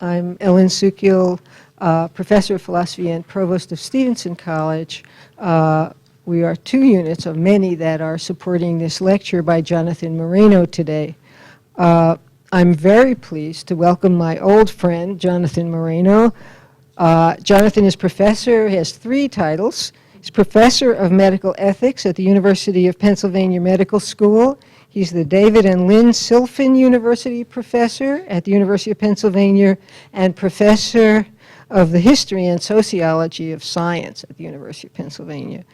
I'm Ellen Sukiel, Professor of Philosophy and Provost of Stevenson College. We are two units of many that are supporting this lecture by Jonathan Moreno today. I'm very pleased to welcome my old friend, Jonathan Moreno. Jonathan is professor, he has 3 titles. He's Professor of Medical Ethics at the University of Pennsylvania Medical School. He's the David and Lynn Silfen University Professor at the University of Pennsylvania and Professor of the History and Sociology of Science at the University of Pennsylvania.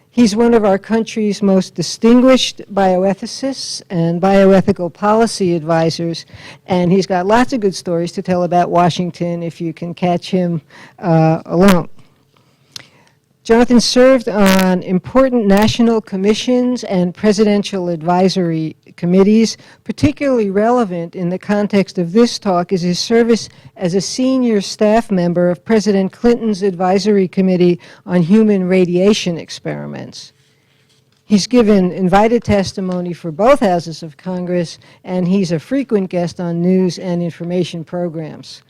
He's one of our country's most distinguished bioethicists and bioethical policy advisors, and he's got lots of good stories to tell about Washington if you can catch him alone. Jonathan served on important national commissions and presidential advisory committees. Particularly relevant in the context of this talk is his service as a senior staff member of President Clinton's Advisory Committee on Human Radiation Experiments. He's given invited testimony for both houses of Congress, and he's a frequent guest on news and information programs.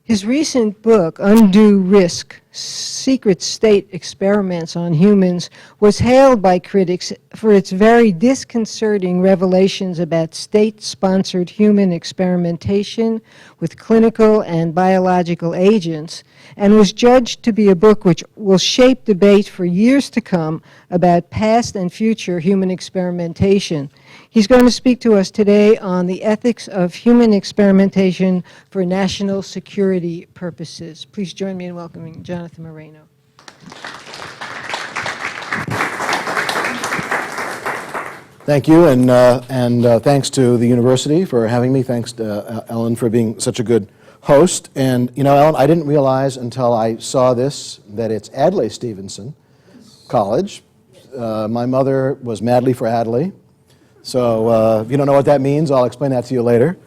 His recent book, Undue Risk: Secret State Experiments on Humans, was hailed by critics for its very disconcerting revelations about state-sponsored human experimentation with clinical and biological agents, and was judged to be a book which will shape debate for years to come about past and future human experimentation. He's going to speak to us today on the ethics of human experimentation for national security purposes. Please join me in welcoming Jonathan Moreno. Thank you, and thanks to the university for having me. Thanks to Ellen for being such a good host. And you know, Ellen, I didn't realize until I saw this that it's Adlai Stevenson College. My mother was madly for Adlai. So if you don't know what that means, I'll explain that to you later.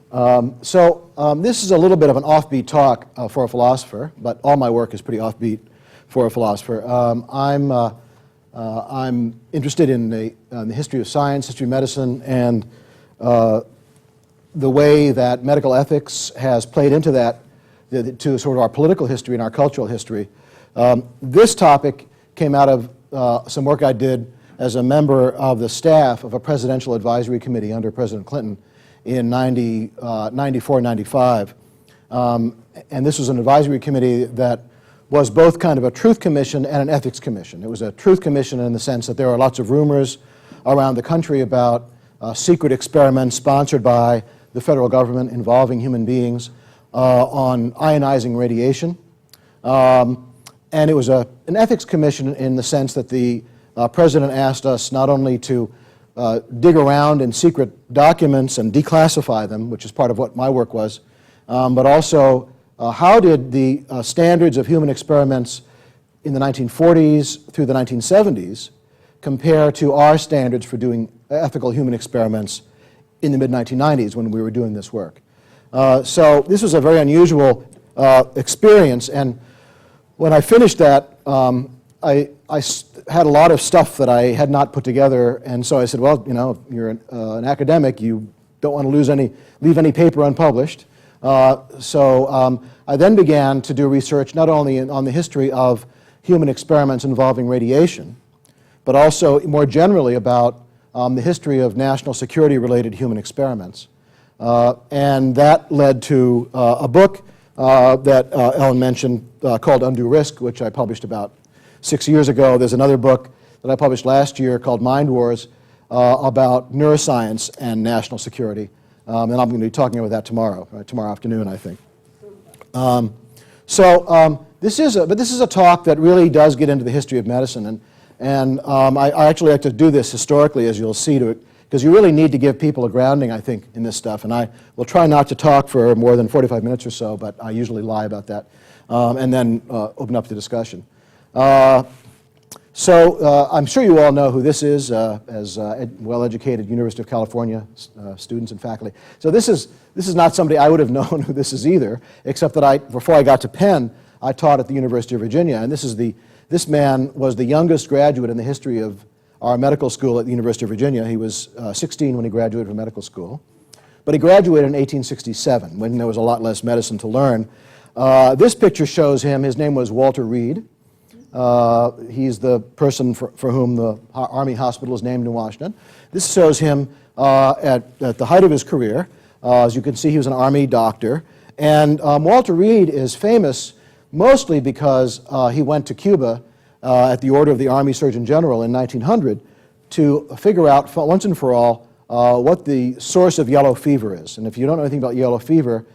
This is a little bit of an offbeat talk for a philosopher, but all my work is pretty offbeat for a philosopher. I'm interested in the history of science, history of medicine, and the way that medical ethics has played into that, to sort of our political history and our cultural history. This topic came out of some work I did as a member of the staff of a presidential advisory committee under President Clinton in 94, 95. And this was an advisory committee that was both kind of a truth commission and an ethics commission. It was a truth commission in the sense that there are lots of rumors around the country about secret experiments sponsored by the federal government involving human beings on ionizing radiation. And it was an ethics commission in the sense that the President asked us not only to dig around in secret documents and declassify them, which is part of what my work was, but also how did the standards of human experiments in the 1940s through the 1970s compare to our standards for doing ethical human experiments in the mid-1990s when we were doing this work. So this was a very unusual experience, and when I finished that, I had a lot of stuff that I had not put together, and so I said, well, you know, if you're an academic, you don't want to leave any paper unpublished. So I then began to do research not only on the history of human experiments involving radiation, but also more generally about the history of national security-related human experiments. And that led to a book that Ellen mentioned called Undue Risk, which I published about 6 years ago. There's another book that I published last year called Mind Wars about neuroscience and national security. And I'm going to be talking about that tomorrow afternoon, I think. This is a talk that really does get into the history of medicine, and I actually like to do this historically, as you'll see, because you really need to give people a grounding, I think, in this stuff. And I will try not to talk for more than 45 minutes or so, but I usually lie about that, and then open up the discussion. I'm sure you all know who this is, as well-educated University of California students and faculty. So this is not somebody I would have known who this is either, except that before I got to Penn, I taught at the University of Virginia, and this man was the youngest graduate in the history of our medical school at the University of Virginia. He was 16 when he graduated from medical school. but he graduated in 1867 when there was a lot less medicine to learn. This picture shows him. His name was Walter Reed. He's the person for whom the Army Hospital is named in Washington. This shows him at the height of his career. As you can see, he was an Army doctor. And Walter Reed is famous mostly because he went to Cuba at the order of the Army Surgeon General in 1900 to figure out once and for all what the source of yellow fever is. And if you don't know anything about yellow fever,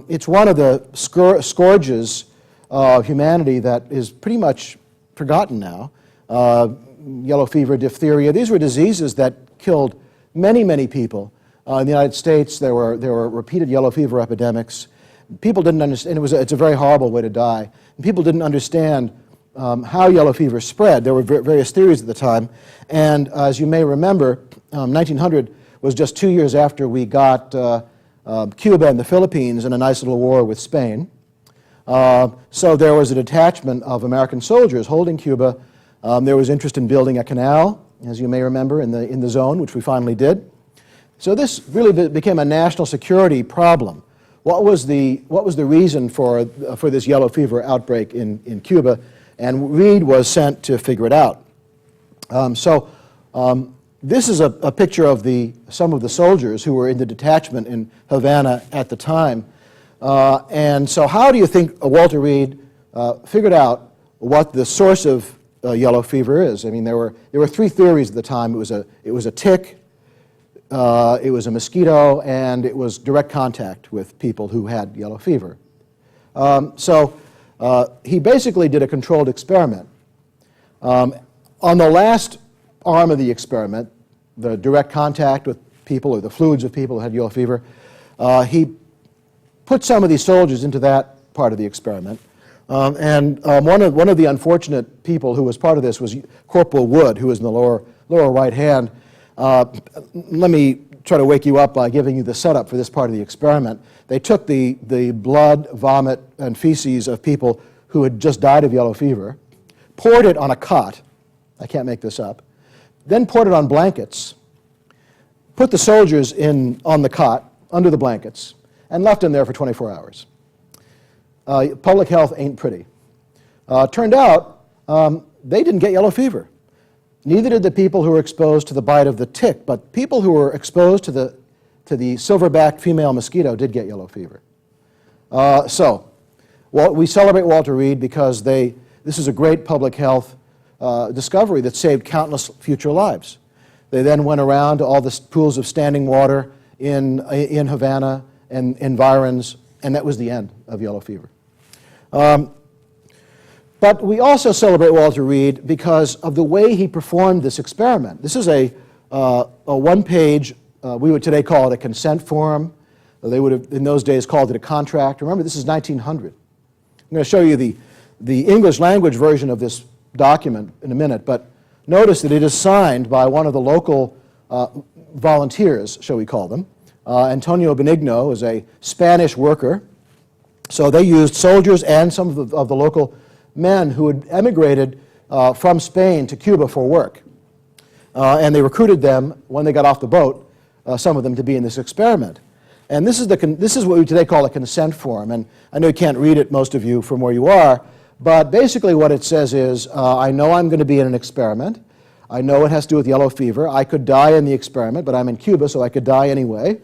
it's one of the scourges of humanity that is pretty much forgotten now. Yellow fever, diphtheria, these were diseases that killed many, many people. In the United States, there were repeated yellow fever epidemics. People didn't understand, it's a very horrible way to die. And people didn't understand how yellow fever spread. There were various theories at the time. And as you may remember, 1900 was just 2 years after we got Cuba and the Philippines in a nice little war with Spain. So there was a detachment of American soldiers holding Cuba. There was interest in building a canal, as you may remember, in the zone, which we finally did. So this really became a national security problem. What was the reason for this yellow fever outbreak in Cuba? And Reed was sent to figure it out. This is a picture of some of the soldiers who were in the detachment in Havana at the time. And so how do you think Walter Reed figured out what the source of yellow fever is? I mean, there were three theories at the time. It was a tick, it was a mosquito, and it was direct contact with people who had yellow fever. He basically did a controlled experiment. On the last arm of the experiment, the direct contact with people or the fluids of people who had yellow fever, he put some of these soldiers into that part of the experiment. One of the unfortunate people who was part of this was Corporal Wood, who was in the lower right hand. Let me try to wake you up by giving you the setup for this part of the experiment. They took the blood, vomit, and feces of people who had just died of yellow fever, poured it on a cot, I can't make this up, then poured it on blankets, put the soldiers on the cot, under the blankets, and left them there for 24 hours. Public health ain't pretty. Turned out they didn't get yellow fever. Neither did the people who were exposed to the bite of the tick, but people who were exposed to the silverback female mosquito did get yellow fever. We celebrate Walter Reed because this is a great public health discovery that saved countless future lives. They then went around to all the pools of standing water in Havana and environs, and that was the end of yellow fever. But we also celebrate Walter Reed because of the way he performed this experiment. This is a one-page, we would today call it a consent form. They would have, in those days, called it a contract. Remember, this is 1900. I'm going to show you the English language version of this document in a minute, but notice that it is signed by one of the local volunteers, shall we call them. Antonio Benigno is a Spanish worker. So they used soldiers and some of the local men who had emigrated from Spain to Cuba for work. And they recruited them when they got off the boat, some of them to be in this experiment. And this is what we today call a consent form. And I know you can't read it, most of you, from where you are, but basically what it says is, I know I'm going to be in an experiment. I know it has to do with yellow fever. I could die in the experiment, but I'm in Cuba, so I could die anyway.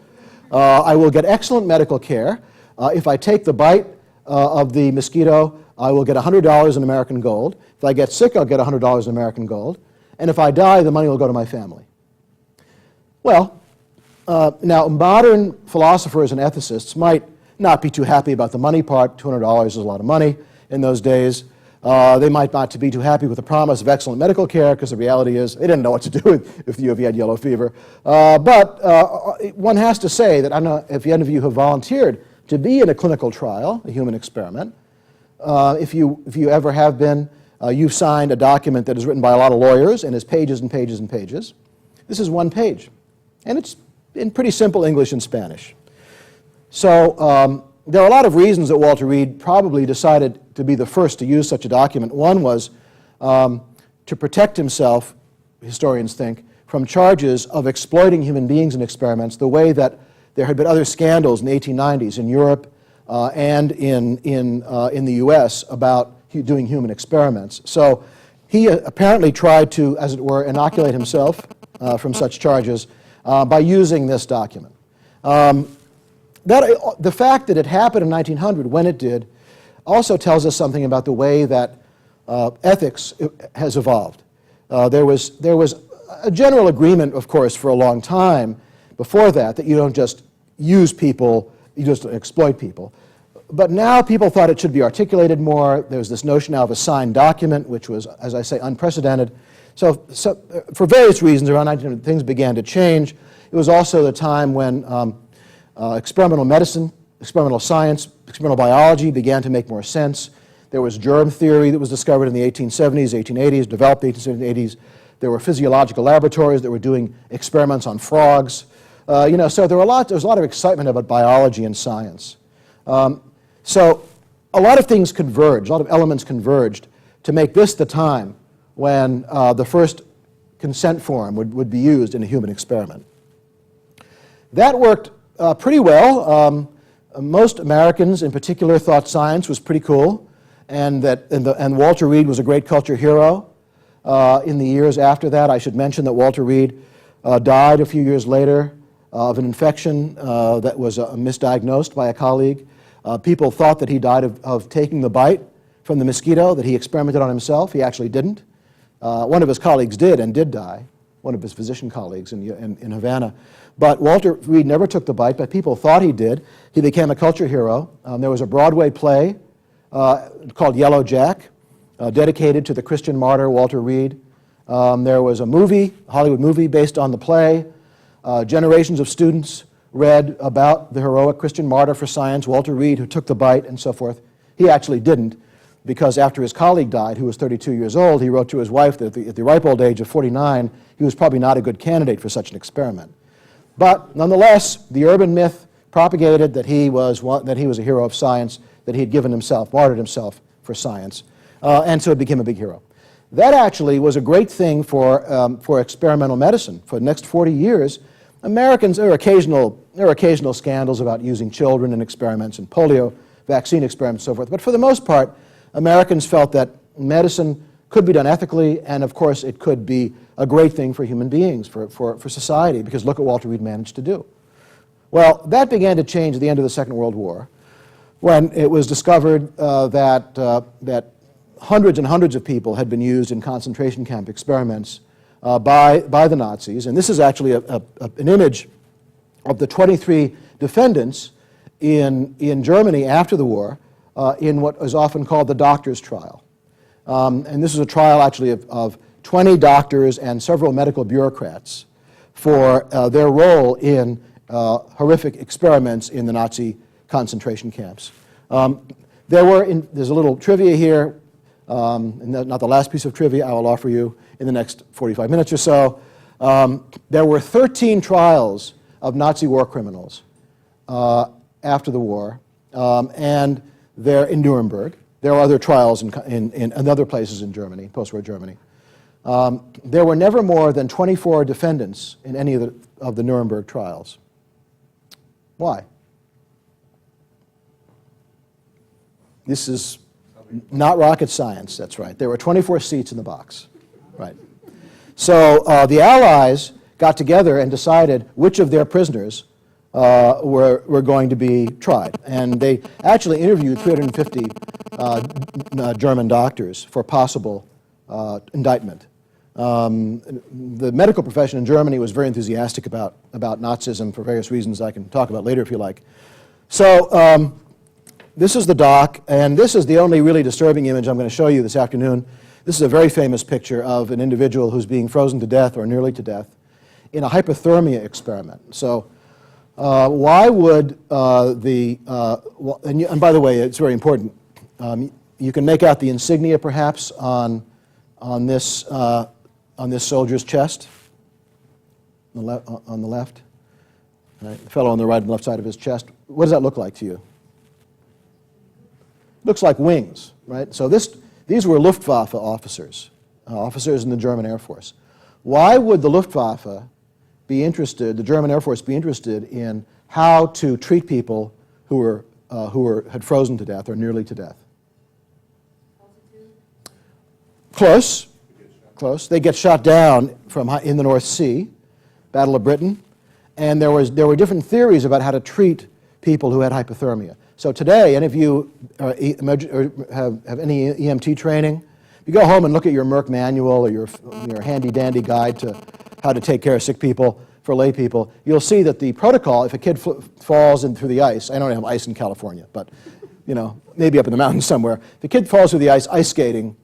I will get excellent medical care. If I take the bite of the mosquito, I will get $100 in American gold. If I get sick, I'll get $100 in American gold. And if I die, the money will go to my family. Well, now modern philosophers and ethicists might not be too happy about the money part. $200 is a lot of money in those days. They might not be too happy with the promise of excellent medical care, because the reality is they didn't know what to do if you had yellow fever. But one has to say that I don't know if any of you have volunteered to be in a clinical trial, a human experiment. If you ever have been, you've signed a document that is written by a lot of lawyers and is pages and pages and pages. This is one page, and it's in pretty simple English and Spanish. So there are a lot of reasons that Walter Reed probably decided to be the first to use such a document. One was to protect himself, historians think, from charges of exploiting human beings in experiments the way that there had been other scandals in the 1890s in Europe and in the US about doing human experiments. So he apparently tried to, as it were, inoculate himself from such charges by using this document. The fact that it happened in 1900 when it did also tells us something about the way that ethics has evolved. There was a general agreement, of course, for a long time before that you don't just use people, you just exploit people. But now people thought it should be articulated more. There was this notion now of a signed document, which was, as I say, unprecedented. So for various reasons, around 1900, things began to change. It was also the time when experimental medicine, experimental science, experimental biology began to make more sense. There was germ theory that was discovered in the 1870s, 1880s, developed in the 1880s. There were physiological laboratories that were doing experiments on frogs. So there was a lot of excitement about biology and science. So a lot of things converged, a lot of elements converged to make this the time when the first consent form would be used in a human experiment. That worked pretty well. Most Americans in particular thought science was pretty cool, and Walter Reed was a great culture hero. In the years after that, I should mention that Walter Reed died a few years later of an infection that was misdiagnosed by a colleague. People thought that he died of taking the bite from the mosquito, that he experimented on himself. He actually didn't. One of his colleagues did and did die, one of his physician colleagues in Havana. But Walter Reed never took the bite, but people thought he did. He became a culture hero. There was a Broadway play called Yellow Jack, dedicated to the Christian martyr Walter Reed. There was a movie, a Hollywood movie, based on the play. Generations of students read about the heroic Christian martyr for science, Walter Reed, who took the bite and so forth. He actually didn't, because after his colleague died, who was 32 years old, he wrote to his wife that at the ripe old age of 49, he was probably not a good candidate for such an experiment. But nonetheless, the urban myth propagated that he was a hero of science, that he had given himself, martyred himself for science, and so it became a big hero. That actually was a great thing for experimental medicine. For the next 40 years, Americans, there are occasional scandals about using children in experiments and polio vaccine experiments and so forth, but for the most part, Americans felt that medicine could be done ethically, and of course it could be a great thing for human beings, for society, because look at what Walter Reed managed to do. Well, that began to change at the end of the Second World War, when it was discovered that hundreds and hundreds of people had been used in concentration camp experiments by the Nazis. And this is actually an image of the 23 defendants in Germany after the war in what is often called the doctor's trial. And this is a trial actually of 20 doctors and several medical bureaucrats for their role in horrific experiments in the Nazi concentration camps. There's a little trivia here, and not the last piece of trivia I will offer you in the next 45 minutes or so. There were 13 trials of Nazi war criminals after the war, and they're in Nuremberg. There are other trials in other places in Germany, post-war Germany. There were never more than 24 defendants in any of the Nuremberg trials. Why? This is not rocket science, that's right. There were 24 seats in the box, right. So the Allies got together and decided which of their prisoners were going to be tried. And they actually interviewed 350 German doctors for possible indictment. The medical profession in Germany was very enthusiastic about Nazism for various reasons I can talk about later if you like. So this is the doc, and this is the only really disturbing image I'm going to show you this afternoon. This is a very famous picture of an individual who's being frozen to death or nearly to death in a hypothermia experiment. So why would and by the way, it's very important. You can make out the insignia perhaps on this soldier's chest, on the left. Right? The fellow on the right and left side of his chest. What does that look like to you? Looks like wings, right? So these were Luftwaffe officers, officers in the German Air Force. Why would the Luftwaffe be interested, the German Air Force be interested in how to treat people who had frozen to death or nearly to death? Close. Close. They get shot down in the North Sea, Battle of Britain, and there were different theories about how to treat people who had hypothermia. So today, any of you have any EMT training? You go home and look at your Merck manual or your handy-dandy guide to how to take care of sick people for lay people. You'll see that the protocol, if a kid falls in through the ice, I don't have ice in California, but maybe up in the mountains somewhere. If a kid falls through the ice skating,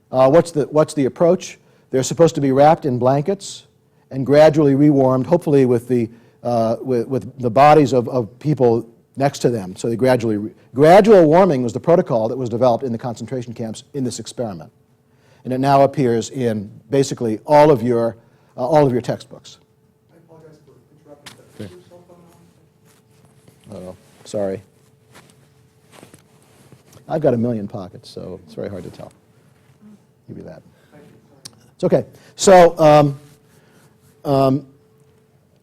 what's the approach? They're supposed to be wrapped in blankets and gradually rewarmed, hopefully with the bodies of people next to them. So they gradual warming was the protocol that was developed in the concentration camps in this experiment, and it now appears in basically all of your textbooks. I apologize for interrupting. Is your cell phone on? Oh, sorry. I've got a million pockets, so it's very hard to tell. Give you that. It's okay. So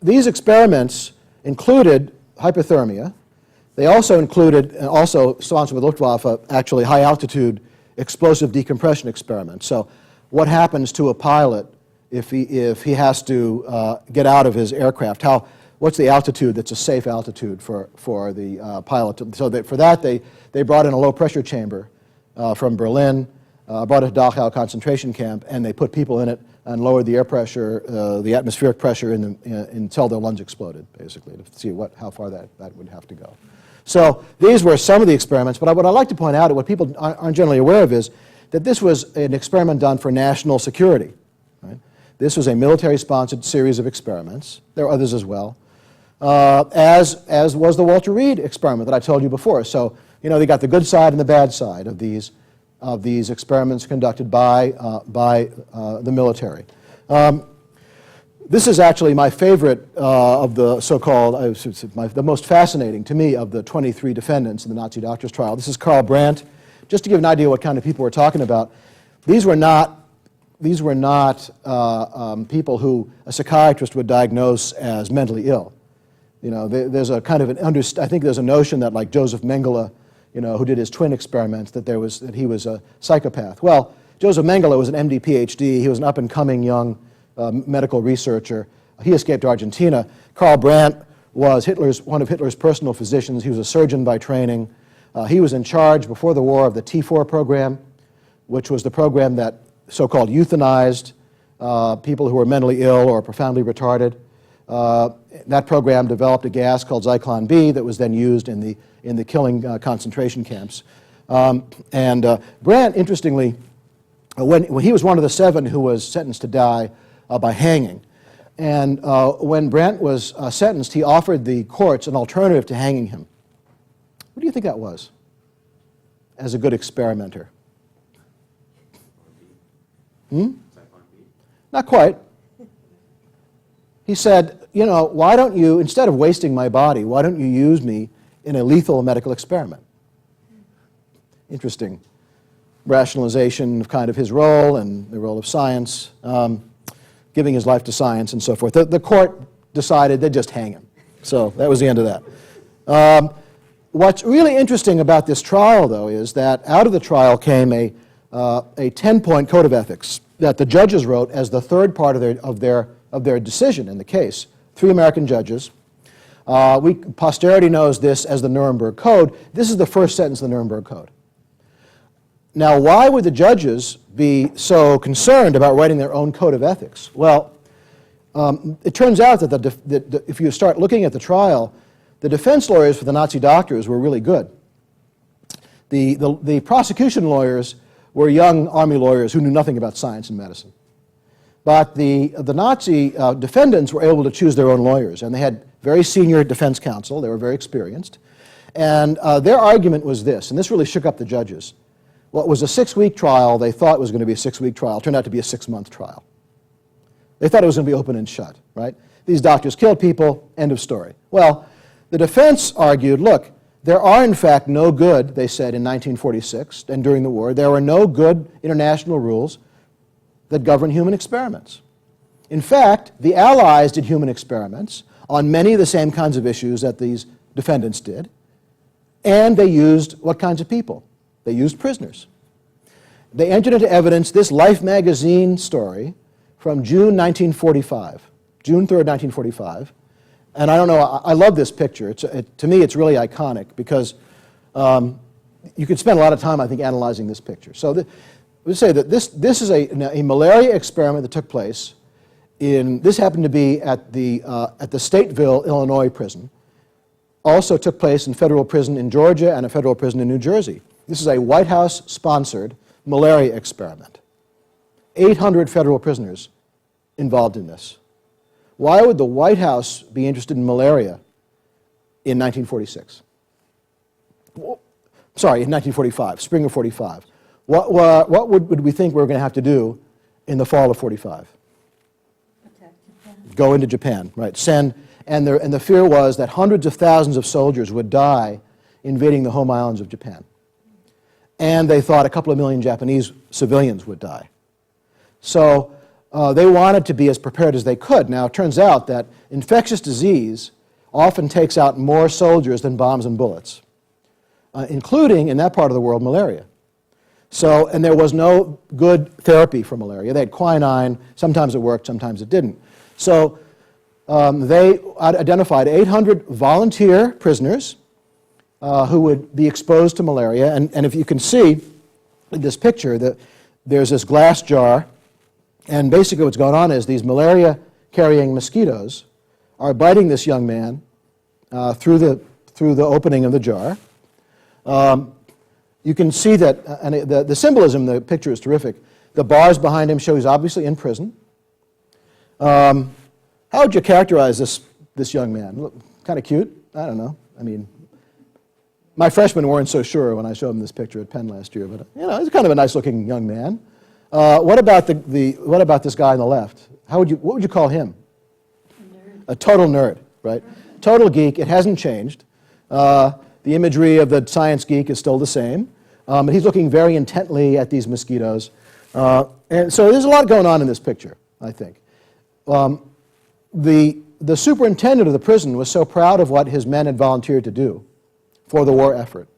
these experiments included hypothermia. They also included, also sponsored by Luftwaffe, actually high-altitude explosive decompression experiments. So what happens to a pilot if he has to get out of his aircraft? What's the altitude that's a safe altitude for the pilot? So for that, they brought in a low-pressure chamber from Berlin, brought it to Dachau concentration camp, and they put people in it and lowered the air pressure, the atmospheric pressure until their lungs exploded, basically, to see how far that would have to go. So these were some of the experiments, but what I'd like to point out, and what people aren't generally aware of, is that this was an experiment done for national security. Right? This was a military-sponsored series of experiments. There are others as well, as was the Walter Reed experiment that I told you before. So, they got the good side and the bad side of these experiments conducted by the military. This is actually my favorite of the so-called, the most fascinating to me of the 23 defendants in the Nazi doctors trial. This is Karl Brandt. Just to give an idea what kind of people we're talking about, these were not people who a psychiatrist would diagnose as mentally ill. There's a kind of I think there's a notion that, like Joseph Mengele, who did his twin experiments, that he was a psychopath. Well, Joseph Mengele was an MD, PhD. He was an up-and-coming young medical researcher. He escaped Argentina. Karl Brandt was one of Hitler's personal physicians. He was a surgeon by training. He was in charge before the war of the T4 program, which was the program that so-called euthanized people who were mentally ill or profoundly retarded. That program developed a gas called Zyklon B that was then used in the killing concentration camps. Brandt, interestingly, when he was one of the 7 who was sentenced to die by hanging, and when Brandt was sentenced, he offered the courts an alternative to hanging him. What do you think that was, as a good experimenter? Not quite. He said, why don't you, instead of wasting my body, why don't you use me in a lethal medical experiment? Interesting rationalization of kind of his role and the role of science, giving his life to science and so forth. The court decided they'd just hang him. So that was the end of that. What's really interesting about this trial, though, is that out of the trial came a 10-point code of ethics that the judges wrote as the third part of their decision in the case. 3 American judges. Posterity knows this as the Nuremberg Code. This is the first sentence of the Nuremberg Code. Now, why would the judges be so concerned about writing their own code of ethics? Well, it turns out that if you start looking at the trial, the defense lawyers for the Nazi doctors were really good. The prosecution lawyers were young army lawyers who knew nothing about science and medicine. But the Nazi defendants were able to choose their own lawyers, and they had very senior defense counsel. They were very experienced. And their argument was this, and this really shook up the judges. What was a 6-week trial, they thought was going to be a 6-week trial, turned out to be a 6-month trial. They thought it was going to be open and shut, right? These doctors killed people, end of story. Well, the defense argued, look, there are in fact no good, they said in 1946 and during the war, there were no good international rules that govern human experiments. In fact, the Allies did human experiments on many of the same kinds of issues that these defendants did, and they used what kinds of people? They used prisoners. They entered into evidence this Life magazine story from June 1945, June 3rd, 1945. And I don't know, I love this picture. To me, it's really iconic because you could spend a lot of time, I think, analyzing this picture. So let's say that this is a malaria experiment that took place this happened to be at the Stateville, Illinois prison. Also took place in federal prison in Georgia and a federal prison in New Jersey. This is a White House-sponsored malaria experiment. 800 federal prisoners involved in this. Why would the White House be interested in malaria in 1946? Sorry, in 1945, spring of 45. What would we think we were going to have to do in the fall of 45? Attack Japan. Go into Japan, right? And the fear was that hundreds of thousands of soldiers would die invading the home islands of Japan. And they thought a couple of million Japanese civilians would die. So they wanted to be as prepared as they could. Now, it turns out that infectious disease often takes out more soldiers than bombs and bullets, including, in that part of the world, malaria. So, and there was no good therapy for malaria. They had quinine. Sometimes it worked, sometimes it didn't. So they identified 800 volunteer prisoners who would be exposed to malaria. And if you can see in this picture, that there's this glass jar. And basically what's going on is these malaria-carrying mosquitoes are biting this young man through the opening of the jar. You can see that, and the symbolism in the picture is terrific. The bars behind him show he's obviously in prison. How would you characterize this young man? Kind of cute? I don't know. I mean, my freshmen weren't so sure when I showed them this picture at Penn last year, but he's kind of a nice-looking young man. What about this guy on the left? What would you call him? A total nerd, right? Total geek. It hasn't changed. The imagery of the science geek is still the same. But he's looking very intently at these mosquitoes. And so there's a lot going on in this picture, I think. The superintendent of the prison was so proud of what his men had volunteered to do for the war effort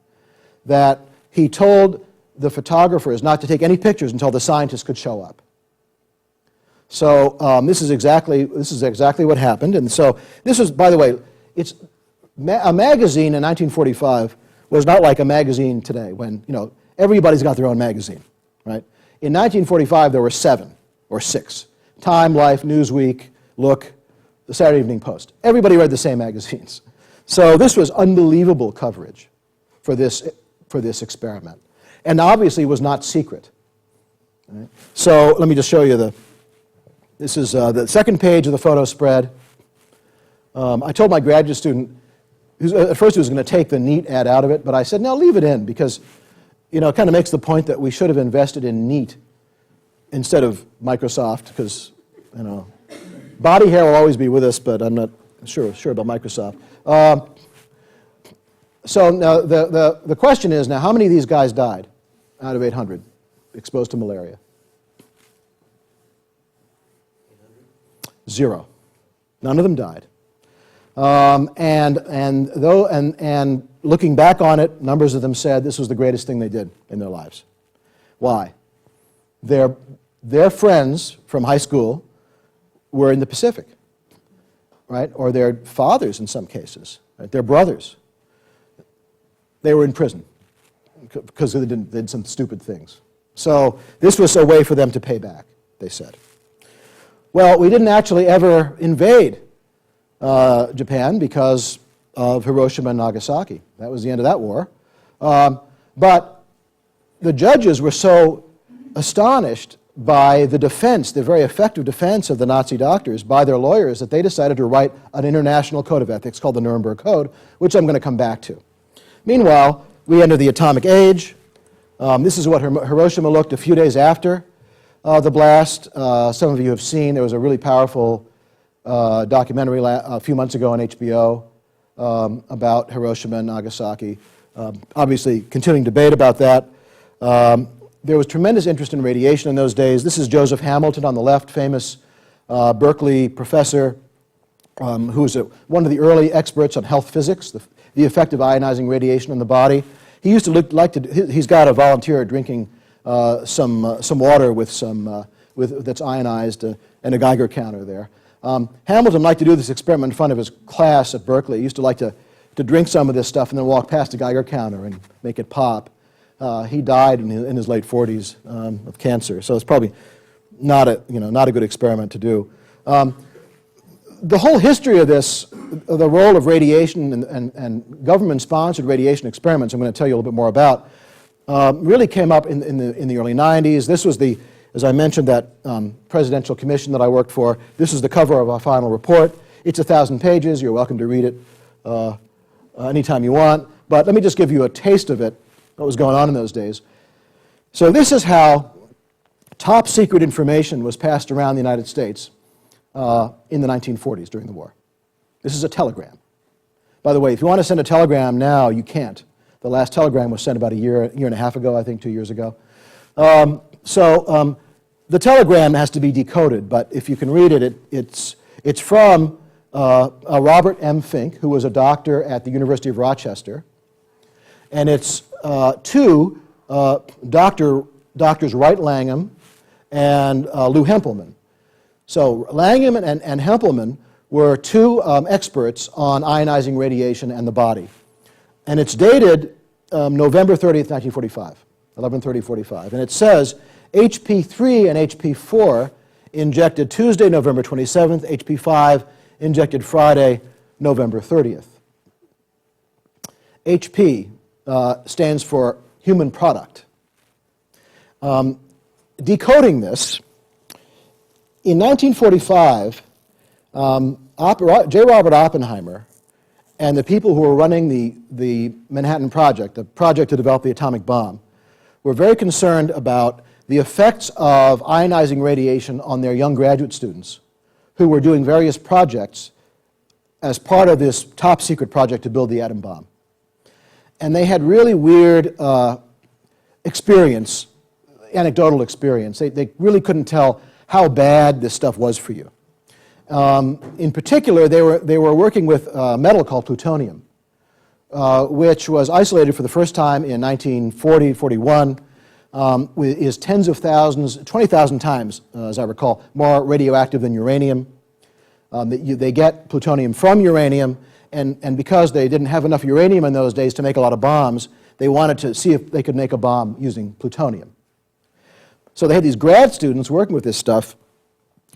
that he told the photographers not to take any pictures until the scientists could show up. So this is exactly what happened. And so this was, by the way, a magazine in 1945 was not like a magazine today when everybody's got their own magazine, right? In 1945 there were 7 or 6: Time, Life, Newsweek, Look, the Saturday Evening Post. Everybody read the same magazines. So this was unbelievable coverage for this experiment. And obviously it was not secret. Right? So let me just show you this is the second page of the photo spread. I told my graduate student, at first he was going to take the NEAT ad out of it, but I said, no, leave it in because it kind of makes the point that we should have invested in NEAT instead of Microsoft because, body hair will always be with us, but I'm not sure about Microsoft. So now the question is, now how many of these guys died out of 800 exposed to malaria? 0. None of them died. And looking back on it, numbers of them said this was the greatest thing they did in their lives. Why? Their friends from high school were in the Pacific, right? Or their fathers in some cases, right? Their brothers. They were in prison because they did some stupid things. So this was a way for them to pay back, they said. Well, we didn't actually ever invade Japan because of Hiroshima and Nagasaki. That was the end of that war. But the judges were so astonished by the defense, the very effective defense of the Nazi doctors by their lawyers, that they decided to write an international code of ethics called the Nuremberg Code, which I'm going to come back to. Meanwhile, we enter the atomic age. This is what Hiroshima looked a few days after the blast. Some of you have seen, there was a really powerful documentary a few months ago on HBO about Hiroshima and Nagasaki. Obviously, continuing debate about that. There was tremendous interest in radiation in those days. This is Joseph Hamilton on the left, famous Berkeley professor who was one of the early experts on health physics, the effect of ionizing radiation on the body. He used to he's got a volunteer drinking some water with that's ionized and a Geiger counter there. Hamilton liked to do this experiment in front of his class at Berkeley. He used to like to drink some of this stuff and then walk past a Geiger counter and make it pop. He died in his late 40s of cancer, so it's probably not a good experiment to do. The whole history of this, the role of radiation and government-sponsored radiation experiments, I'm going to tell you a little bit more about, really came up in the early 90s. This was as I mentioned, that presidential commission that I worked for. This is the cover of our final report. It's 1,000 pages. You're welcome to read it anytime you want. But let me just give you a taste of it, what was going on in those days. So this is how top secret information was passed around the United States in the 1940s during the war. This is a telegram. By the way, if you want to send a telegram now, you can't. The last telegram was sent about a year and a half ago, I think 2 years ago. The telegram has to be decoded, but if you can read it, it's from Robert M. Fink, who was a doctor at the University of Rochester, and it's to Doctors Wright Langham and Lou Hempelman. So Langham and Hempelman were two experts on ionizing radiation and the body. And it's dated November 30th, 1945, 11/30/45. And it says HP3 and HP4 injected Tuesday, November 27th, HP5 injected Friday, November 30th. HP stands for human product. Decoding this, in 1945, J. Robert Oppenheimer and the people who were running the Manhattan Project, the project to develop the atomic bomb, were very concerned about the effects of ionizing radiation on their young graduate students who were doing various projects as part of this top secret project to build the atom bomb. And they had really weird experience, anecdotal experience. They really couldn't tell how bad this stuff was for you. In particular, they were working with metal called plutonium, which was isolated for the first time in 1940-41, is tens of thousands, 20,000 times, as I recall, more radioactive than uranium. They get plutonium from uranium, and because they didn't have enough uranium in those days to make a lot of bombs, they wanted to see if they could make a bomb using plutonium. So they had these grad students working with this stuff,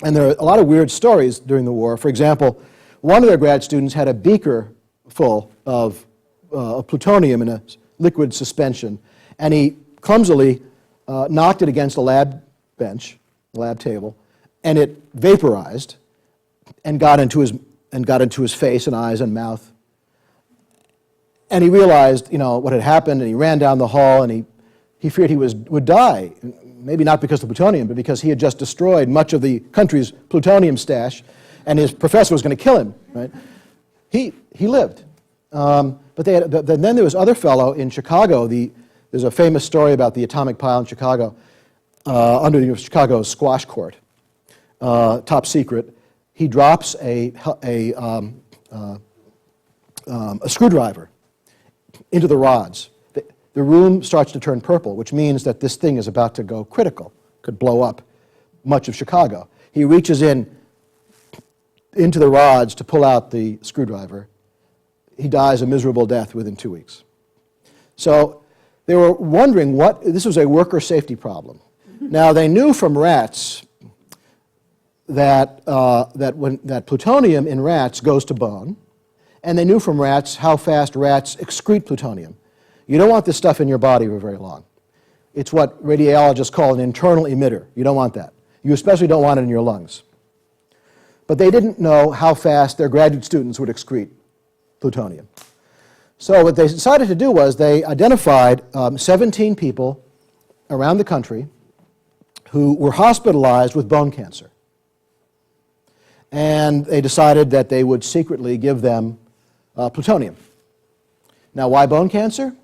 and there are a lot of weird stories during the war. For example, one of their grad students had a beaker full of plutonium in a liquid suspension, and he clumsily knocked it against a lab bench, lab table, and it vaporized and got into his face and eyes and mouth. And he realized, what had happened, and he ran down the hall, and he feared he would die. Maybe not because of the plutonium, but because he had just destroyed much of the country's plutonium stash, and his professor was going to kill him. Right? He lived. But then there was other fellow in Chicago. There's a famous story about the atomic pile in Chicago, under the Chicago squash court, top secret. He drops a screwdriver into the rods. The room starts to turn purple, which means that this thing is about to go critical, could blow up much of Chicago. He reaches into the rods to pull out the screwdriver. He dies a miserable death within 2 weeks. So they were wondering this was a worker safety problem. Now they knew from rats that plutonium in rats goes to bone, and they knew from rats how fast rats excrete plutonium. You don't want this stuff in your body for very long. It's what radiologists call an internal emitter. You don't want that. You especially don't want it in your lungs. But they didn't know how fast their graduate students would excrete plutonium. So what they decided to do was they identified 17 people around the country who were hospitalized with bone cancer. And they decided that they would secretly give them plutonium. Now, why bone cancer?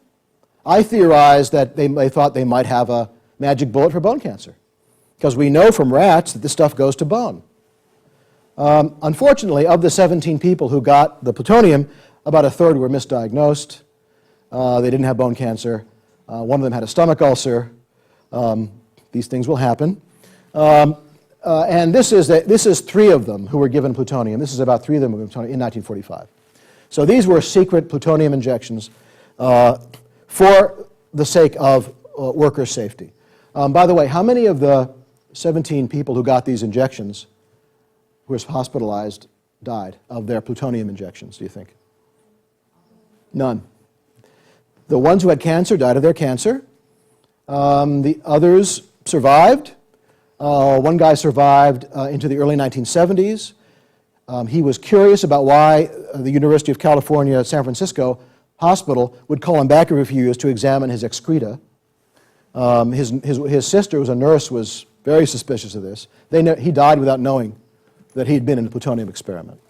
I theorized that they thought they might have a magic bullet for bone cancer, because we know from rats that this stuff goes to bone. Unfortunately, of the 17 people who got the plutonium, about a third were misdiagnosed. They didn't have bone cancer. One of them had a stomach ulcer. These things will happen. And this is 3 of them who were given plutonium. This is about 3 of them who were given plutonium in 1945. So these were secret plutonium injections for the sake of worker safety. By the way, how many of the 17 people who got these injections, who were hospitalized, died of their plutonium injections, do you think? None. The ones who had cancer died of their cancer. The others survived. One guy survived into the early 1970s. He was curious about why the University of California, San Francisco hospital would call him back every few years to examine his excreta. His sister, who was a nurse, was very suspicious of this. He died without knowing that he'd been in a plutonium experiment.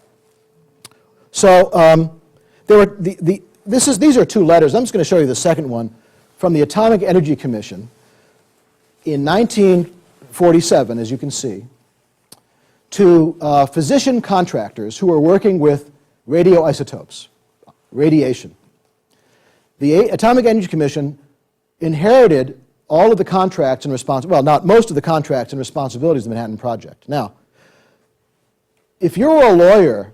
So these are 2 letters. I'm just going to show you the second one from the Atomic Energy Commission in 1947, as you can see, to physician contractors who were working with radioisotopes, radiation. The Atomic Energy Commission inherited all of the contracts and well, not most of the contracts and responsibilities of the Manhattan Project. Now, if you're a lawyer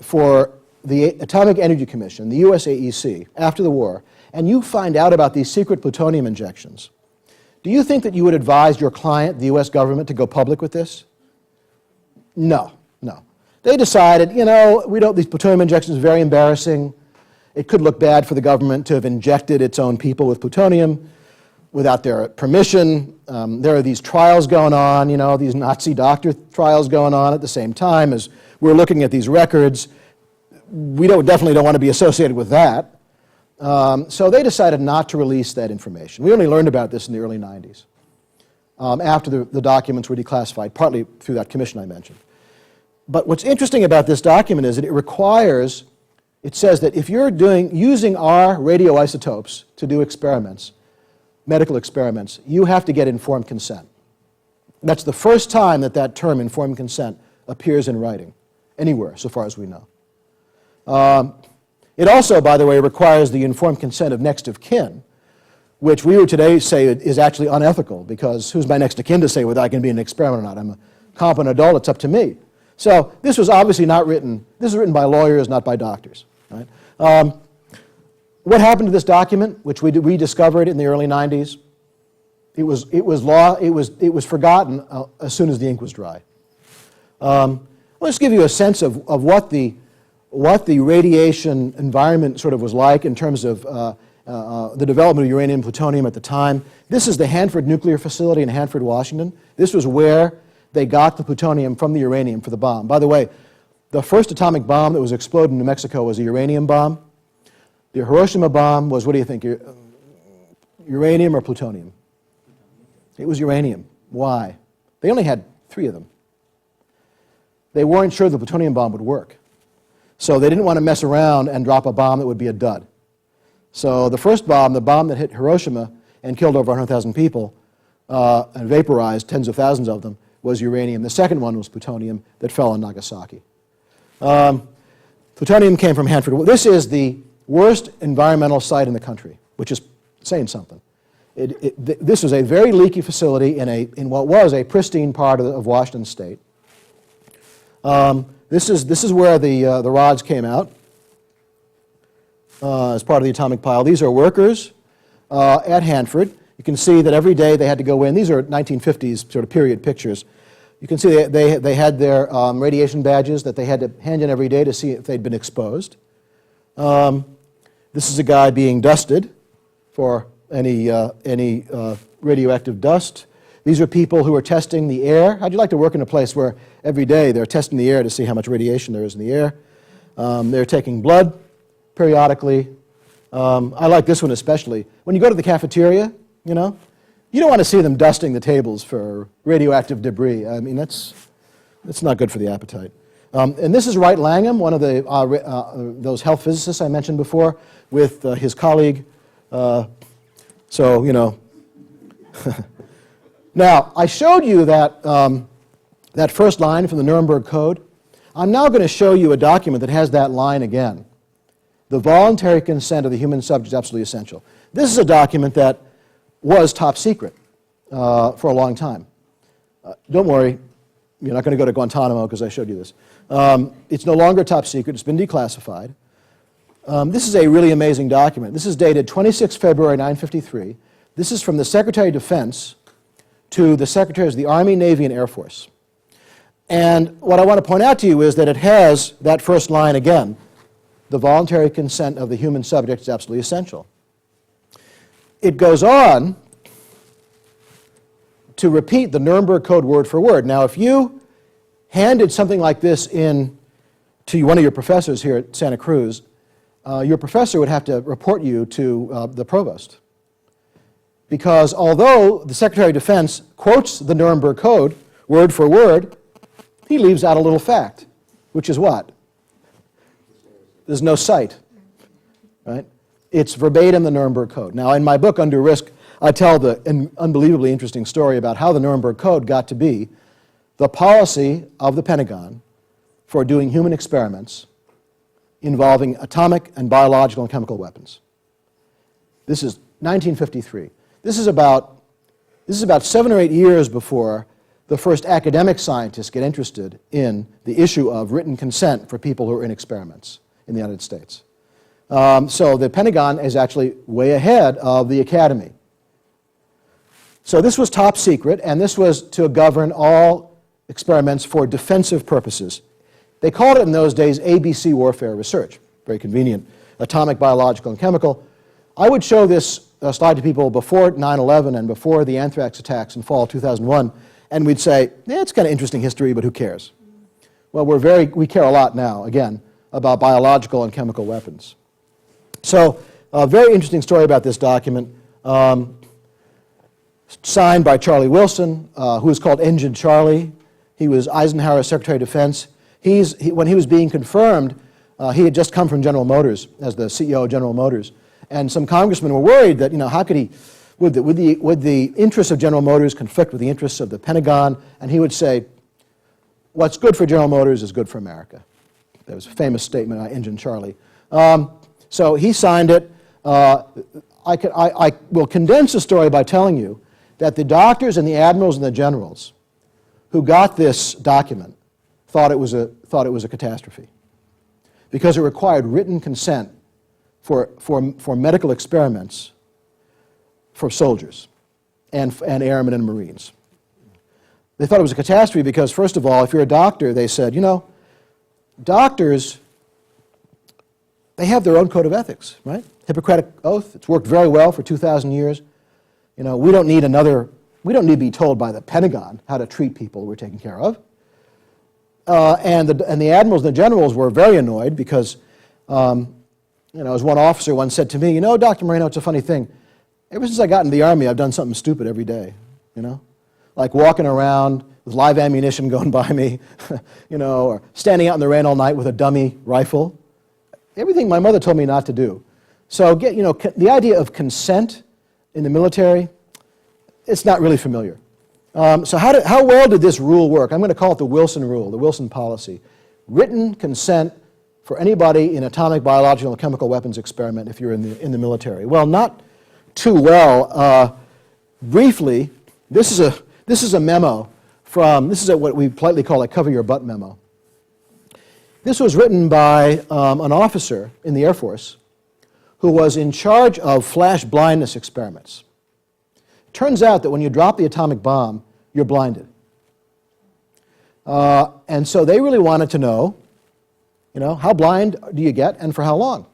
for the Atomic Energy Commission, the USAEC, after the war, and you find out about these secret plutonium injections, do you think that you would advise your client, the U.S. government, to go public with this? No, no. They decided, these plutonium injections are very embarrassing. It could look bad for the government to have injected its own people with plutonium without their permission. There are these trials going on, these Nazi doctor trials going on at the same time as we're looking at these records. We definitely don't want to be associated with that. So they decided not to release that information. We only learned about this in the early 90s, after the documents were declassified, partly through that commission I mentioned. But what's interesting about this document is that it says that if you're using our radioisotopes to do experiments, medical experiments, you have to get informed consent. That's the first time that term, informed consent, appears in writing, anywhere, so far as we know. It also, by the way, requires the informed consent of next of kin, which we would today say is actually unethical, because who's my next of kin to say whether I can be in an experiment or not? I'm a competent adult, it's up to me. So this was obviously not written, this was written by lawyers, not by doctors. Right? What happened to this document, which we discovered in the early 90s? It was forgotten as soon as the ink was dry. I'll just give you a sense of what the radiation environment sort of was like in terms of the development of uranium and plutonium at the time. This is the Hanford nuclear facility in Hanford, Washington. This was where they got the plutonium from the uranium for the bomb. By the way, the first atomic bomb that was exploded in New Mexico was a uranium bomb. The Hiroshima bomb was, what do you think, uranium or plutonium? It was uranium. Why? They only had 3 of them. They weren't sure the plutonium bomb would work. So they didn't want to mess around and drop a bomb that would be a dud. So the first bomb, the bomb that hit Hiroshima and killed over 100,000 people and vaporized tens of thousands of them, was uranium. The second one was plutonium that fell on Nagasaki. Plutonium came from Hanford. This is the worst environmental site in the country, which is saying something. This was a very leaky facility in what was a pristine part of Washington State. This is where the rods came out as part of the atomic pile. These are workers at Hanford. You can see that every day they had to go in. These are 1950s sort of period pictures. You can see they had their radiation badges that they had to hand in every day to see if they'd been exposed. This is a guy being dusted for any radioactive dust. These are people who are testing the air. How'd you like to work in a place where every day they're testing the air to see how much radiation there is in the air? They're taking blood periodically. I like this one especially. When you go to the cafeteria, you don't want to see them dusting the tables for radioactive debris. I mean, that's not good for the appetite. And this is Wright Langham, one of those health physicists I mentioned before, with his colleague. Now, I showed you that first line from the Nuremberg Code. I'm now going to show you a document that has that line again. The voluntary consent of the human subject is absolutely essential. This is a document that was top secret for a long time. Don't worry, you're not going to go to Guantanamo because I showed you this. It's no longer top secret. It's been declassified. This is a really amazing document. This is dated 26 February 1953. This is from the Secretary of Defense to the Secretaries of the Army, Navy, and Air Force. And what I want to point out to you is that it has that first line again. The voluntary consent of the human subject is absolutely essential. It goes on to repeat the Nuremberg Code word for word. Now, if you handed something like this in to one of your professors here at Santa Cruz, your professor would have to report you to the provost. Because although the Secretary of Defense quotes the Nuremberg Code word for word, he leaves out a little fact, which is what? There's no cite, right? It's verbatim the Nuremberg Code. Now, in my book, Under Risk, I tell the unbelievably interesting story about how the Nuremberg Code got to be the policy of the Pentagon for doing human experiments involving atomic and biological and chemical weapons. This is 1953. This is about 7 or 8 years before the first academic scientists get interested in the issue of written consent for people who are in experiments in the United States. So the Pentagon is actually way ahead of the Academy. So this was top secret, and this was to govern all experiments for defensive purposes. They called it in those days ABC warfare research. Very convenient. Atomic, biological, and chemical. I would show this slide to people before 9/11 and before the anthrax attacks in fall 2001, and we'd say, it's kind of interesting history, but who cares? Well, we care a lot now, again, about biological and chemical weapons. So, a very interesting story about this document, signed by Charlie Wilson, who is called Engine Charlie. He was Eisenhower's Secretary of Defense. When he was being confirmed, he had just come from General Motors as the CEO of General Motors. And some congressmen were worried that, how could he, would the interests of General Motors conflict with the interests of the Pentagon? And he would say, what's good for General Motors is good for America. That was a famous statement by Engine Charlie. So he signed it. I will condense the story by telling you that the doctors and the admirals and the generals who got this document thought it was a catastrophe because it required written consent for medical experiments for soldiers and airmen and Marines. They thought it was a catastrophe because, first of all, if you're a doctor, they said, doctors, they have their own code of ethics, right? Hippocratic Oath, it's worked very well for 2,000 years. We don't need to be told by the Pentagon how to treat people we're taking care of. And the admirals and the generals were very annoyed because, as one officer once said to me, Dr. Moreno, it's a funny thing. Ever since I got in the Army, I've done something stupid every day, like walking around with live ammunition going by me, or standing out in the rain all night with a dummy rifle. Everything my mother told me not to do. So, the idea of consent in the military, it's not really familiar. So how well did this rule work? I'm going to call it the Wilson rule, the Wilson policy. Written consent for anybody in atomic, biological, and chemical weapons experiment if you're in the military. Well, not too well. Briefly, this is a memo this is what we politely call a cover your butt memo. This was written by an officer in the Air Force who was in charge of flash blindness experiments. Turns out that when you drop the atomic bomb, you're blinded. And so they really wanted to know, how blind do you get and for how long?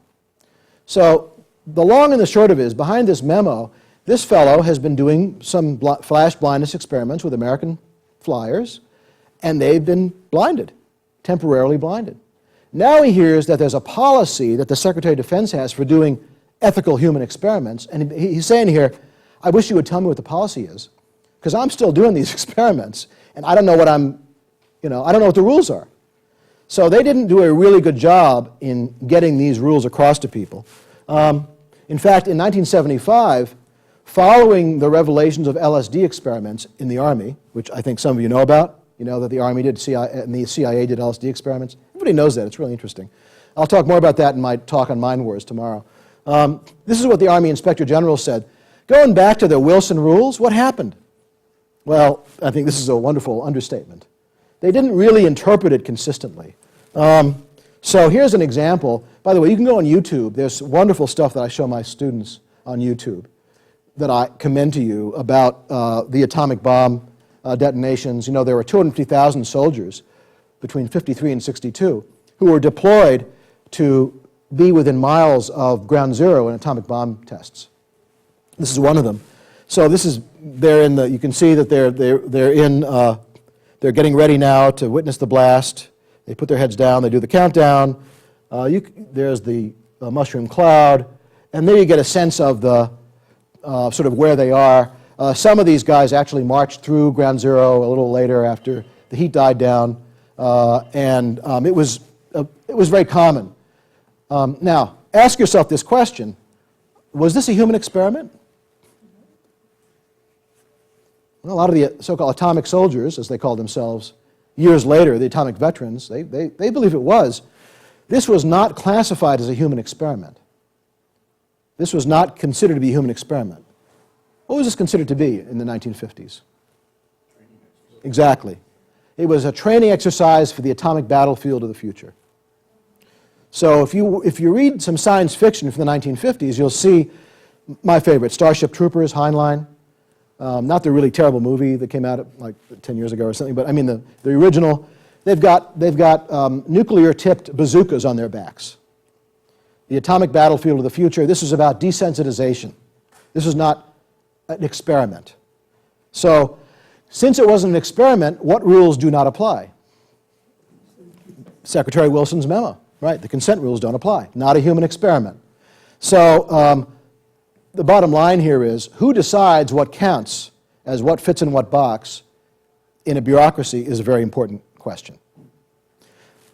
So the long and the short of it is, behind this memo, this fellow has been doing some flash blindness experiments with American flyers, and they've been blinded, temporarily blinded. Now he hears that there's a policy that the Secretary of Defense has for doing ethical human experiments, and he's saying here, I wish you would tell me what the policy is, because I'm still doing these experiments, and I don't know what I don't know what the rules are. So they didn't do a really good job in getting these rules across to people. In fact, in 1975, following the revelations of LSD experiments in the Army, which I think some of you know about, You know, that the Army did and the CIA did LSD experiments. Everybody knows that. It's really interesting. I'll talk more about that in my talk on Mind Wars tomorrow. This is what the Army Inspector General said. Going back to the Wilson rules, what happened? Well, I think this is a wonderful understatement. They didn't really interpret it consistently. So here's an example. By the way, you can go on YouTube. There's wonderful stuff that I show my students on YouTube that I commend to you about the atomic bomb detonations. You know, there were 250,000 soldiers between 53 and 62 who were deployed to be within miles of ground zero in atomic bomb tests. This is one of them. So this is, you can see that they're getting ready now to witness the blast. They put their heads down, they do the countdown. There's the mushroom cloud, and there you get a sense of the sort of where they are. Some of these guys actually marched through ground zero a little later after the heat died down, and it was very common. Now, ask yourself this question: was this a human experiment? Well, a lot of the so-called atomic soldiers, as they call themselves, years later, the atomic veterans, they believe it was. This was not classified as a human experiment. This was not considered to be a human experiment. What was this considered to be in the 1950s? Exactly. It was a training exercise for the atomic battlefield of the future. So if you read some science fiction from the 1950s, you'll see my favorite, Starship Troopers, Heinlein. Not the really terrible movie that came out like 10 years ago or something, but I mean the original. They've got nuclear-tipped bazookas on their backs. The atomic battlefield of the future. This is about desensitization. This is not an experiment. So, since it wasn't an experiment, what rules do not apply? Secretary Wilson's memo, right? The consent rules don't apply. Not a human experiment. So, the bottom line here is, who decides what counts as what fits in what box in a bureaucracy is a very important question.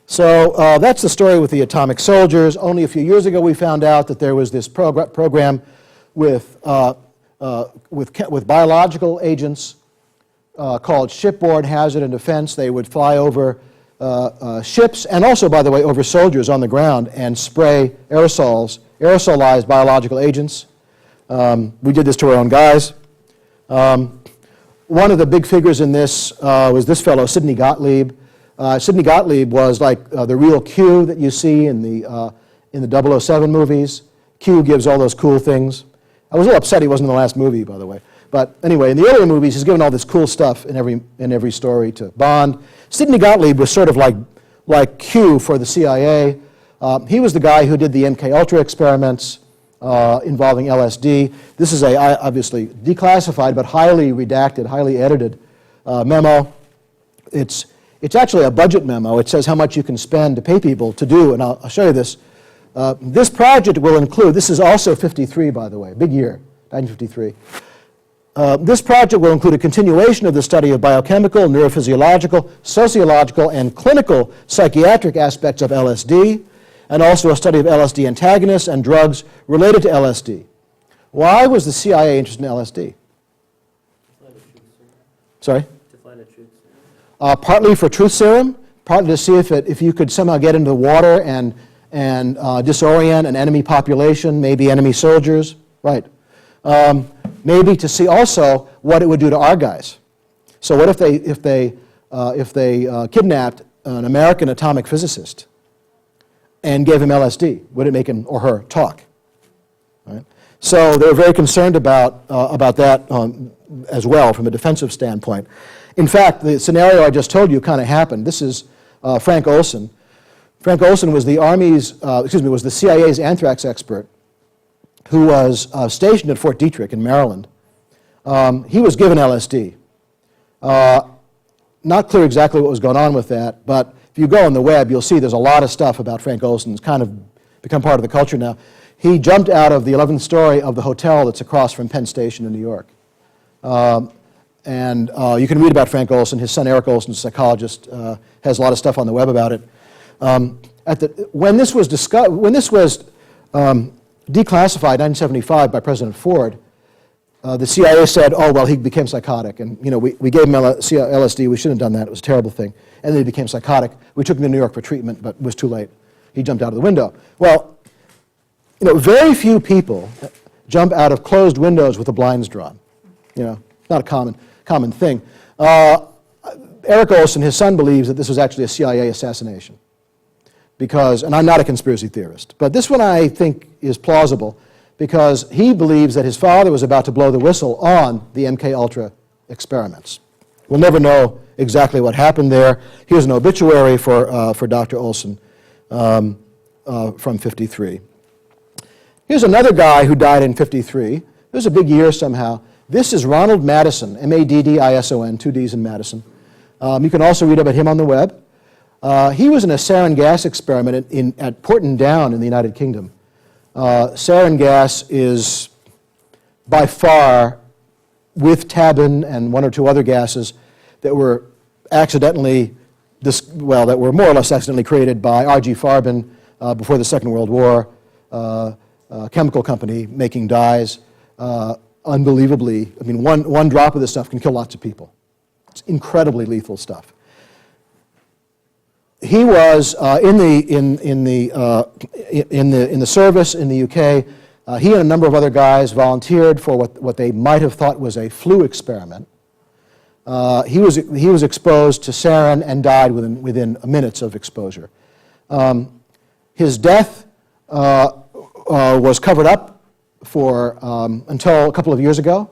So that's the story with the atomic soldiers. Only a few years ago we found out that there was this program with biological agents called shipboard hazard and defense. They would fly over ships and also, by the way, over soldiers on the ground and spray aerosolized biological agents. We did this to our own guys. One of the big figures in this was this fellow, Sidney Gottlieb. Sidney Gottlieb was like the real Q that you see in the 007 movies. Q gives all those cool things. I was a little upset he wasn't in the last movie, by the way. But anyway, in the earlier movies, he's given all this cool stuff in every story to Bond. Sidney Gottlieb was sort of like Q for the CIA. He was the guy who did the MK-Ultra experiments involving LSD. This is obviously declassified but highly redacted, highly edited memo. It's actually a budget memo. It says how much you can spend to pay people to do, and I'll show you this. This project will include, this is also 53, by the way, big year, 1953. This project will include a continuation of the study of biochemical, neurophysiological, sociological, and clinical psychiatric aspects of LSD, and also a study of LSD antagonists and drugs related to LSD. Why was the CIA interested in LSD? Sorry? To find a truth serum. Partly for truth serum, partly to see if you could somehow get into the water and disorient an enemy population, maybe enemy soldiers, right? Maybe to see also what it would do to our guys. So what if they kidnapped an American atomic physicist and gave him LSD? Would it make him or her talk? Right? So they were very concerned about that as well from a defensive standpoint. In fact, the scenario I just told you kind of happened. This is Frank Olson. Frank Olson was was the CIA's anthrax expert who was stationed at Fort Detrick in Maryland. He was given LSD. Not clear exactly what was going on with that, but if you go on the web, you'll see there's a lot of stuff about Frank Olson. It's kind of become part of the culture now. He jumped out of the 11th story of the hotel that's across from Penn Station in New York. And you can read about Frank Olson. His son Eric Olson, a psychologist, has a lot of stuff on the web about it. When this was declassified in 1975 by President Ford, the CIA said, oh, well, he became psychotic. And, we gave him LSD. We shouldn't have done that. It was a terrible thing. And then he became psychotic. We took him to New York for treatment, but it was too late. He jumped out of the window. Well, very few people jump out of closed windows with the blinds drawn. Not a common thing. Eric Olson, his son, believes that this was actually a CIA assassination. And I'm not a conspiracy theorist, but this one I think is plausible because he believes that his father was about to blow the whistle on the MK-Ultra experiments. We'll never know exactly what happened there. Here's an obituary for Dr. Olson from 53. Here's another guy who died in 53. It was a big year somehow. This is Ronald Madison, Maddison, 2 Ds in Madison. You can also read about him on the web. He was in a sarin gas experiment at Porton Down in the United Kingdom. Sarin gas is by far, with tabin and 1 or 2 other gases that were accidentally, that were more or less accidentally created by R.G. Farbin before the Second World War, chemical company making dyes. Unbelievably, one drop of this stuff can kill lots of people. It's incredibly lethal stuff. He was in the service in the UK. He and a number of other guys volunteered for what they might have thought was a flu experiment. He was exposed to sarin and died within minutes of exposure. His death was covered up until a couple of years ago,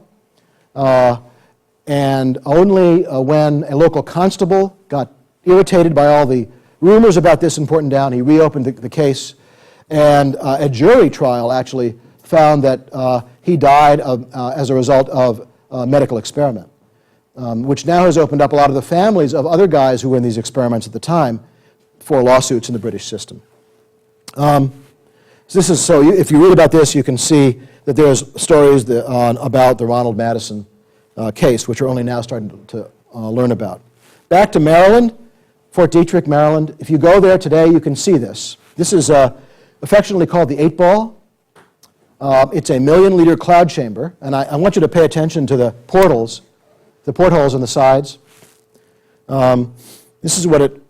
and only when a local constable got irritated by all the rumors about this in Porton Down, he reopened the case, and a jury trial actually found that he died as a result of a medical experiment, which now has opened up a lot of the families of other guys who were in these experiments at the time for lawsuits in the British system. So if you read about this, you can see that there's stories about the Ronald Madison case, which we're only now starting to learn about. Back to Maryland, Fort Detrick, Maryland. If you go there today, you can see this. This is affectionately called the 8-ball. It's a 1,000,000-liter cloud chamber, and I want you to pay attention to the portholes on the sides. This is what it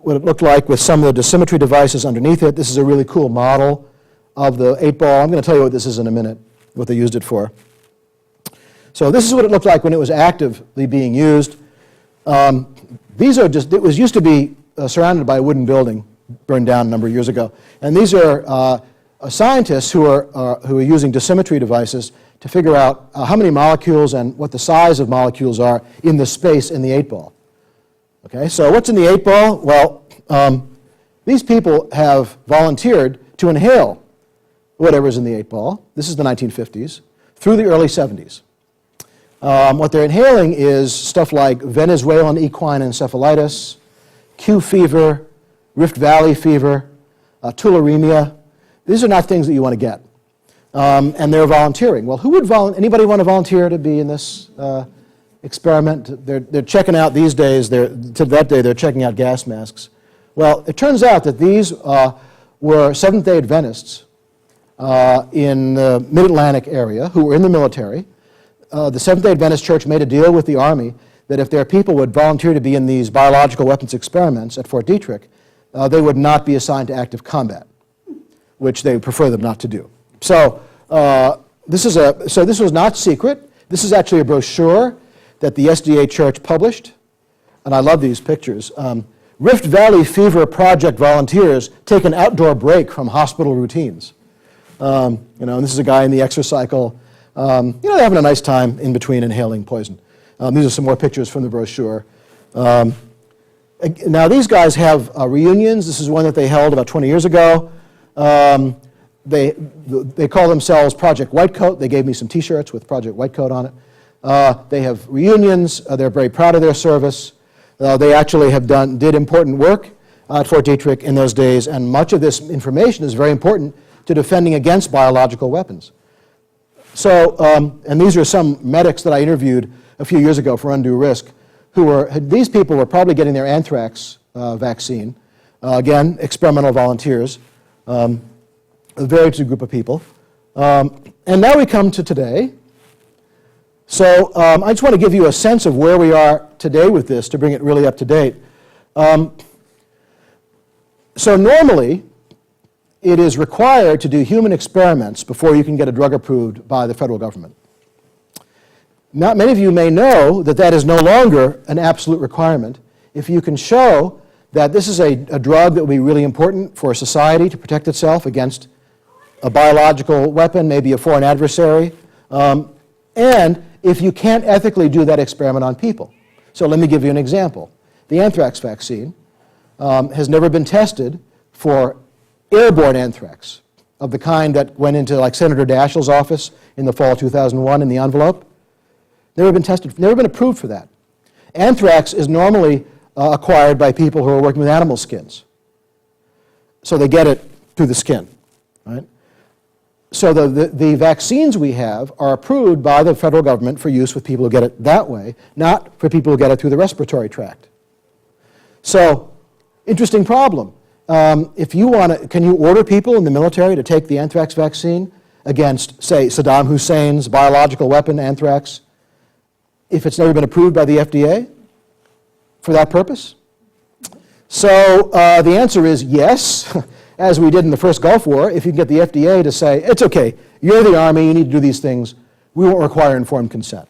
looked like with some of the dosimetry devices underneath it. This is a really cool model of the 8-ball. I'm going to tell you what this is in a minute, what they used it for. So this is what it looked like when it was actively being used. It was used to be surrounded by a wooden building, burned down a number of years ago. And these are scientists who are using dosimetry devices to figure out how many molecules and what the size of molecules are in the space in the 8-ball. Okay, so what's in the 8-ball? Well, these people have volunteered to inhale whatever's in the 8-ball. This is the 1950s, through the early 70s. What they're inhaling is stuff like Venezuelan equine encephalitis, Q fever, Rift Valley fever, tularemia. These are not things that you want to get. And they're volunteering. Well, anybody want to volunteer to be in this experiment? They're checking out these days, to that day, they're checking out gas masks. Well, it turns out that these were Seventh-day Adventists in the Mid-Atlantic area who were in the military. The Seventh-day Adventist Church made a deal with the Army that if their people would volunteer to be in these biological weapons experiments at Fort Detrick, they would not be assigned to active combat, which they would prefer them not to do. So this was not secret. This is actually a brochure that the SDA Church published, and I love these pictures. Rift Valley Fever Project volunteers take an outdoor break from hospital routines. And this is a guy in the exercycle. They're having a nice time in between inhaling poison. These are some more pictures from the brochure. Now, these guys have reunions. This is one that they held about 20 years ago. They call themselves Project Whitecoat. They gave me some T-shirts with Project Whitecoat on it. They have reunions. They're very proud of their service. They actually did important work at Fort Detrick in those days, and much of this information is very important to defending against biological weapons. So, and these are some medics that I interviewed a few years ago for Undue Risk, these people were probably getting their anthrax vaccine. Again, experimental volunteers, a very good group of people. And now we come to today. So I just want to give you a sense of where we are today with this to bring it really up to date. So normally, it is required to do human experiments before you can get a drug approved by the federal government. Not many of you may know that that is no longer an absolute requirement. If you can show that this is a drug that will be really important for society to protect itself against a biological weapon, maybe a foreign adversary, and if you can't ethically do that experiment on people. So let me give you an example. The anthrax vaccine has never been tested for airborne anthrax, of the kind that went into like Senator Daschle's office in the fall of 2001 in the envelope. Never been tested, never been approved for that. Anthrax is normally acquired by people who are working with animal skins. So they get it through the skin, right? So the vaccines we have are approved by the federal government for use with people who get it that way, not for people who get it through the respiratory tract. So, interesting problem. If you want to, can you order people in the military to take the anthrax vaccine against, say, Saddam Hussein's biological weapon, anthrax, if it's never been approved by the FDA for that purpose? So the answer is yes, as we did in the first Gulf War. If you can get the FDA to say, it's okay, you're the Army, you need to do these things, we won't require informed consent.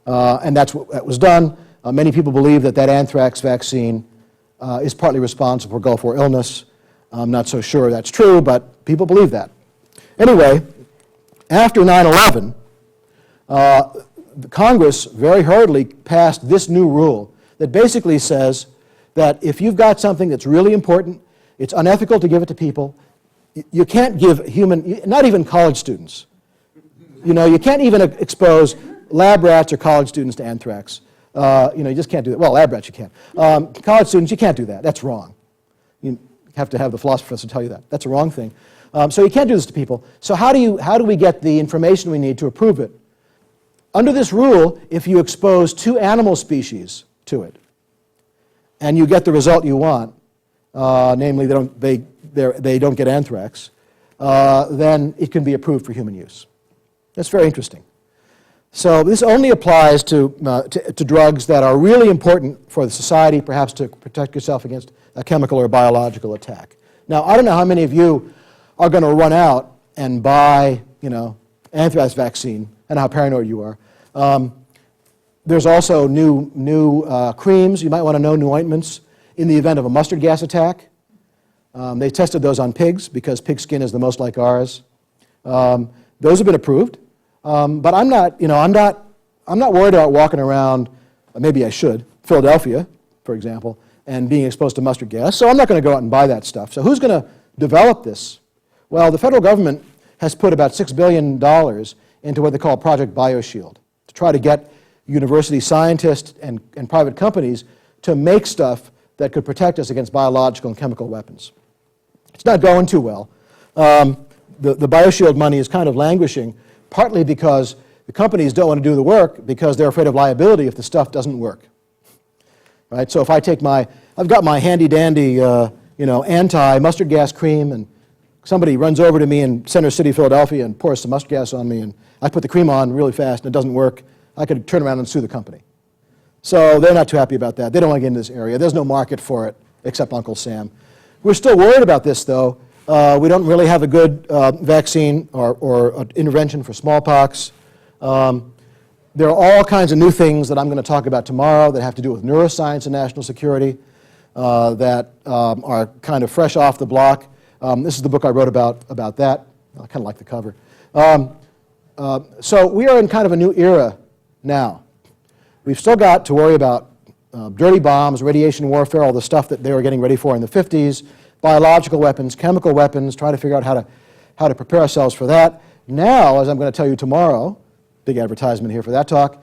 And that's what that was done. Many people believe that that anthrax vaccine is partly responsible for Gulf War illness. I'm not so sure that's true, but people believe that. Anyway, after 9/11, Congress very hurriedly passed this new rule that basically says that if you've got something that's really important, it's unethical to give it to people. You can't give not even college students. You can't even expose lab rats or college students to anthrax. You just can't do that. Well, lab rats you can. College students, you can't do that. That's wrong. You have to have the philosopher professor tell you that. That's a wrong thing. So you can't do this to people. So how do we get the information we need to approve it? Under this rule, if you expose 2 animal species to it, and you get the result you want, namely they don't get anthrax, then it can be approved for human use. That's very interesting. So this only applies to drugs that are really important for the society, perhaps to protect yourself against a chemical or biological attack. Now, I don't know how many of you are going to run out and buy, anthrax vaccine. I know how paranoid you are. There's also new creams. You might want to know, new ointments in the event of a mustard gas attack. They tested those on pigs because pig skin is the most like ours. Those have been approved. But I'm not worried about walking around, maybe I should, Philadelphia, for example, and being exposed to mustard gas. So I'm not going to go out and buy that stuff. So who's going to develop this? Well, the federal government has put about $6 billion into what they call Project BioShield to try to get university scientists and private companies to make stuff that could protect us against biological and chemical weapons. It's not going too well. The BioShield money is kind of languishing, partly because the companies don't want to do the work because they're afraid of liability if the stuff doesn't work. Right? So if I've got my handy-dandy, anti-mustard gas cream, and somebody runs over to me in Center City, Philadelphia, and pours some mustard gas on me, and I put the cream on really fast and it doesn't work, I could turn around and sue the company. So they're not too happy about that. They don't want to get into this area. There's no market for it except Uncle Sam. We're still worried about this, though. We don't really have a good vaccine or intervention for smallpox. There are all kinds of new things that I'm going to talk about tomorrow that have to do with neuroscience and national security that are kind of fresh off the block. This is the book I wrote about that. I kind of like the cover. So we are in kind of a new era now. We've still got to worry about dirty bombs, radiation warfare, all the stuff that they were getting ready for in the 50s, biological weapons, chemical weapons, trying to figure out how to prepare ourselves for that. Now, as I'm going to tell you tomorrow, big advertisement here for that talk,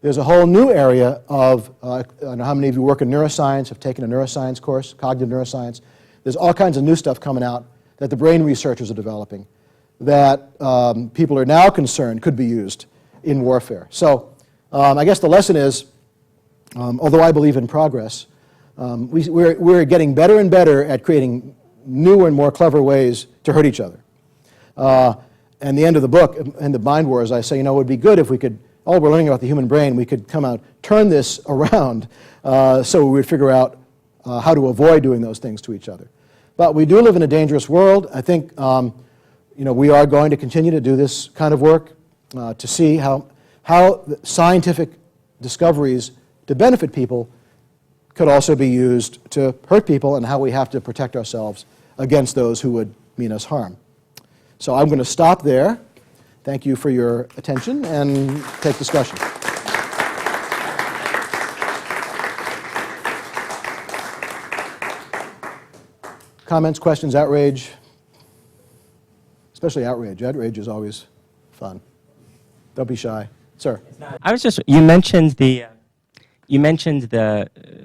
there's a whole new area of, I don't know how many of you work in neuroscience, have taken a neuroscience course, cognitive neuroscience. There's all kinds of new stuff coming out that the brain researchers are developing that people are now concerned could be used in warfare. So I guess the lesson is, although I believe in progress, we're getting better and better at creating newer and more clever ways to hurt each other. And the end of the book, in the Mind Wars, I say, you know, it would be good if we could, all we're learning about the human brain, we could come out, turn this around so we would figure out how to avoid doing those things to each other. But we do live in a dangerous world. I think you know, we are going to continue to do this kind of work to see how scientific discoveries to benefit people could also be used to hurt people, and how we have to protect ourselves against those who would mean us harm. So I'm going to stop there. Thank you for your attention, and take discussion. Comments, questions, outrage? Especially outrage. Outrage is always fun. Don't be shy. Sir. I was just, you mentioned the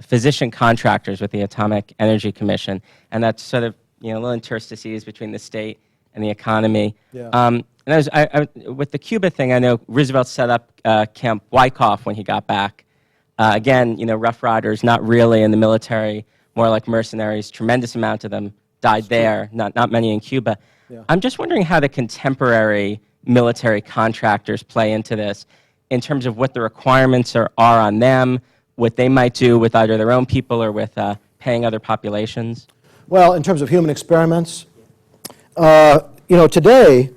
physician contractors with the Atomic Energy Commission, and that's sort of, you know, a little interstices between the state and the economy. Yeah. And with the Cuba thing, I know Roosevelt set up Camp Wyckoff when he got back. Again, you know, Rough Riders, not really in the military, more like mercenaries. Tremendous amount of them died there, not many in Cuba. Yeah. I'm just wondering how the contemporary military contractors play into this in terms of what the requirements are on them, what they might do with either their own people or with paying other populations. Well, in terms of human experiments, you know, today,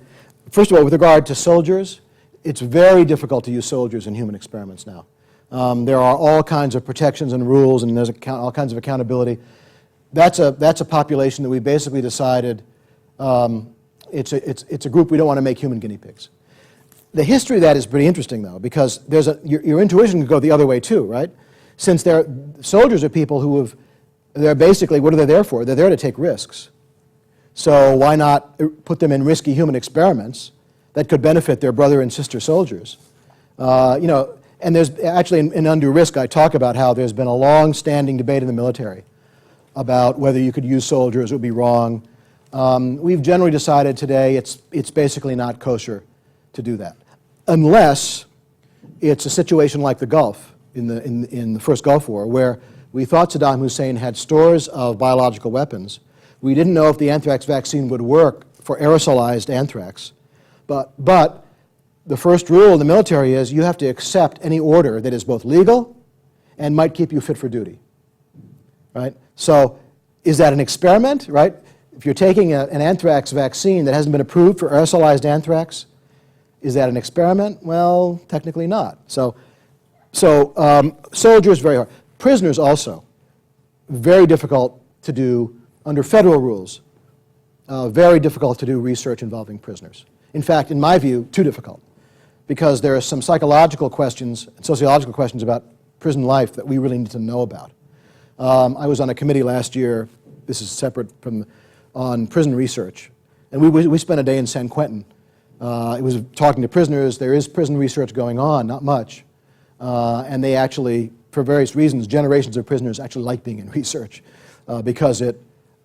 first of all, with regard to soldiers, it's very difficult to use soldiers in human experiments now. There are all kinds of protections and rules, and there's all kinds of accountability. That's a population that we basically decided it's a group we don't want to make human guinea pigs. The history of that is pretty interesting, though, because your intuition could go the other way too, right? Since soldiers are people who they're basically, what are they there for? They're there to take risks. So why not put them in risky human experiments that could benefit their brother and sister soldiers? You know, and there's actually in Undue Risk, I talk about how there's been a long-standing debate in the military about whether you could use soldiers. It would be wrong. We've generally decided today it's basically not kosher to do that, unless it's a situation like the Gulf in the first Gulf War, where we thought Saddam Hussein had stores of biological weapons. We didn't know if the anthrax vaccine would work for aerosolized anthrax, but the first rule in the military is you have to accept any order that is both legal and might keep you fit for duty, right? So is that an experiment, right? If you're taking an anthrax vaccine that hasn't been approved for aerosolized anthrax, is that an experiment? Well, technically not. So soldiers, very hard. Prisoners also, very difficult to do under federal rules. Very difficult to do research involving prisoners. In fact, in my view, too difficult, because there are some psychological questions and sociological questions about prison life that we really need to know about. I was on a committee last year, this is separate from, on prison research, and we spent a day in San Quentin. It was talking to prisoners. There is prison research going on, not much, and they actually, for various reasons, generations of prisoners actually like being in research because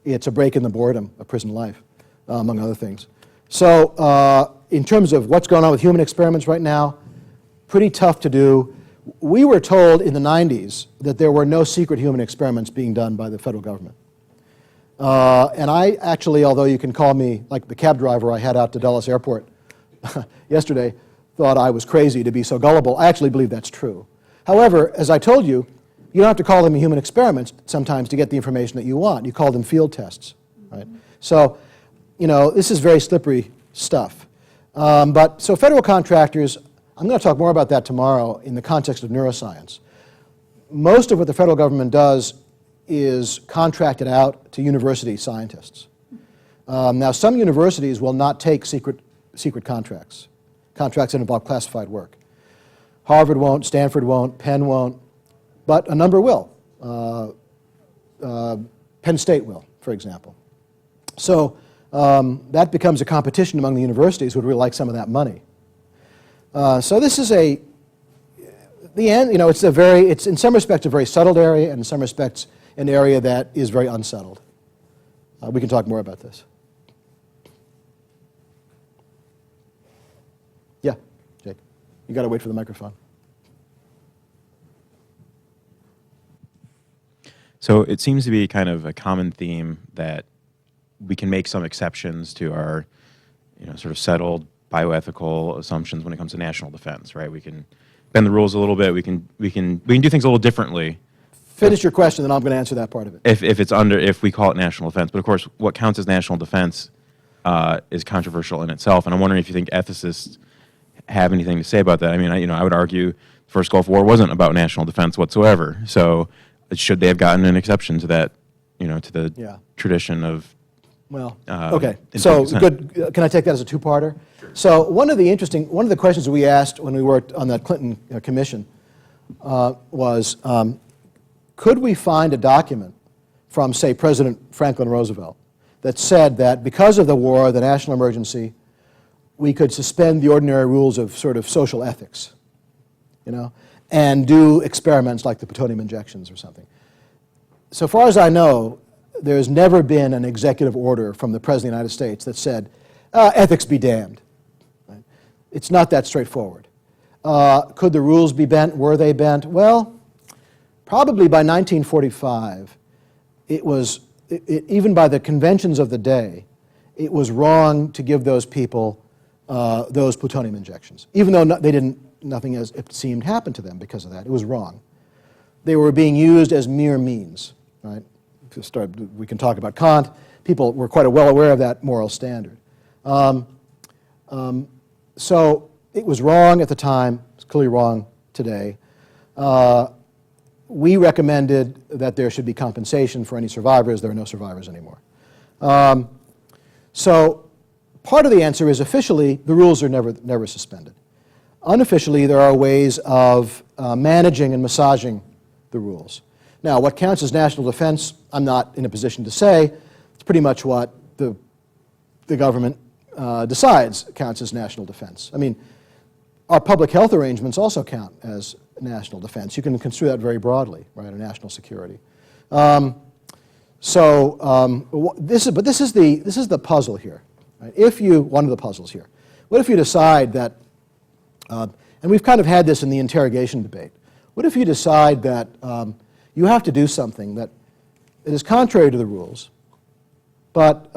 it's a break in the boredom of prison life, among other things. So in terms of what's going on with human experiments right now, pretty tough to do. We were told in the 90s that there were no secret human experiments being done by the federal government. And I actually, although you can call me like the cab driver I had out to Dulles Airport yesterday, thought I was crazy to be so gullible. I actually believe that's true. However, as I told you, you don't have to call them human experiments sometimes to get the information that you want. You call them field tests, right? So, you know, this is very slippery stuff. So federal contractors, I'm going to talk more about that tomorrow in the context of neuroscience. Most of what the federal government does is contracted out to university scientists. Now, some universities will not take secret contracts that involve classified work. Harvard won't, Stanford won't, Penn won't, but a number will. Penn State will, for example. So that becomes a competition among the universities who would really like some of that money. So this is it's in some respects a very settled area, and in some respects an area that is very unsettled. We can talk more about this. Yeah, Jake, you got to wait for the microphone. So it seems to be kind of a common theme that we can make some exceptions to our, sort of settled bioethical assumptions when it comes to national defense, right? We can bend the rules a little bit. We can do things a little differently. Finish your question, then I'm going to answer that part of it. If we call it national defense. But of course, what counts as national defense is controversial in itself. And I'm wondering if you think ethicists have anything to say about that. I mean, I would argue the first Gulf War wasn't about national defense whatsoever. So should they have gotten an exception to that, to the tradition of Well, okay. So good. Can I take that as a two-parter? Sure. So one of the questions that we asked when we worked on that Clinton commission was, could we find a document from, say, President Franklin Roosevelt that said that because of the war, the national emergency, we could suspend the ordinary rules of sort of social ethics, and do experiments like the plutonium injections or something. So far as I know, there's never been an executive order from the President of the United States that said, ethics be damned. Right? It's not that straightforward. Could the rules be bent? Were they bent? Well, probably by 1945, even by the conventions of the day, it was wrong to give those people those plutonium injections. Even though nothing as it seemed happened to them because of that. It was wrong. They were being used as mere means, right? We can talk about Kant. People were quite well aware of that moral standard. So it was wrong at the time. It's clearly wrong today. We recommended that there should be compensation for any survivors. There are no survivors anymore. So part of the answer is officially the rules are never suspended. Unofficially, there are ways of managing and massaging the rules. Now, what counts as national defense, I'm not in a position to say. It's pretty much what the government decides counts as national defense. I mean, our public health arrangements also count as national defense. You can construe that very broadly, right, or national security. This is the puzzle here. Right? One of the puzzles here. What if you decide that, and we've kind of had this in the interrogation debate, what if you decide that you have to do something that is contrary to the rules, but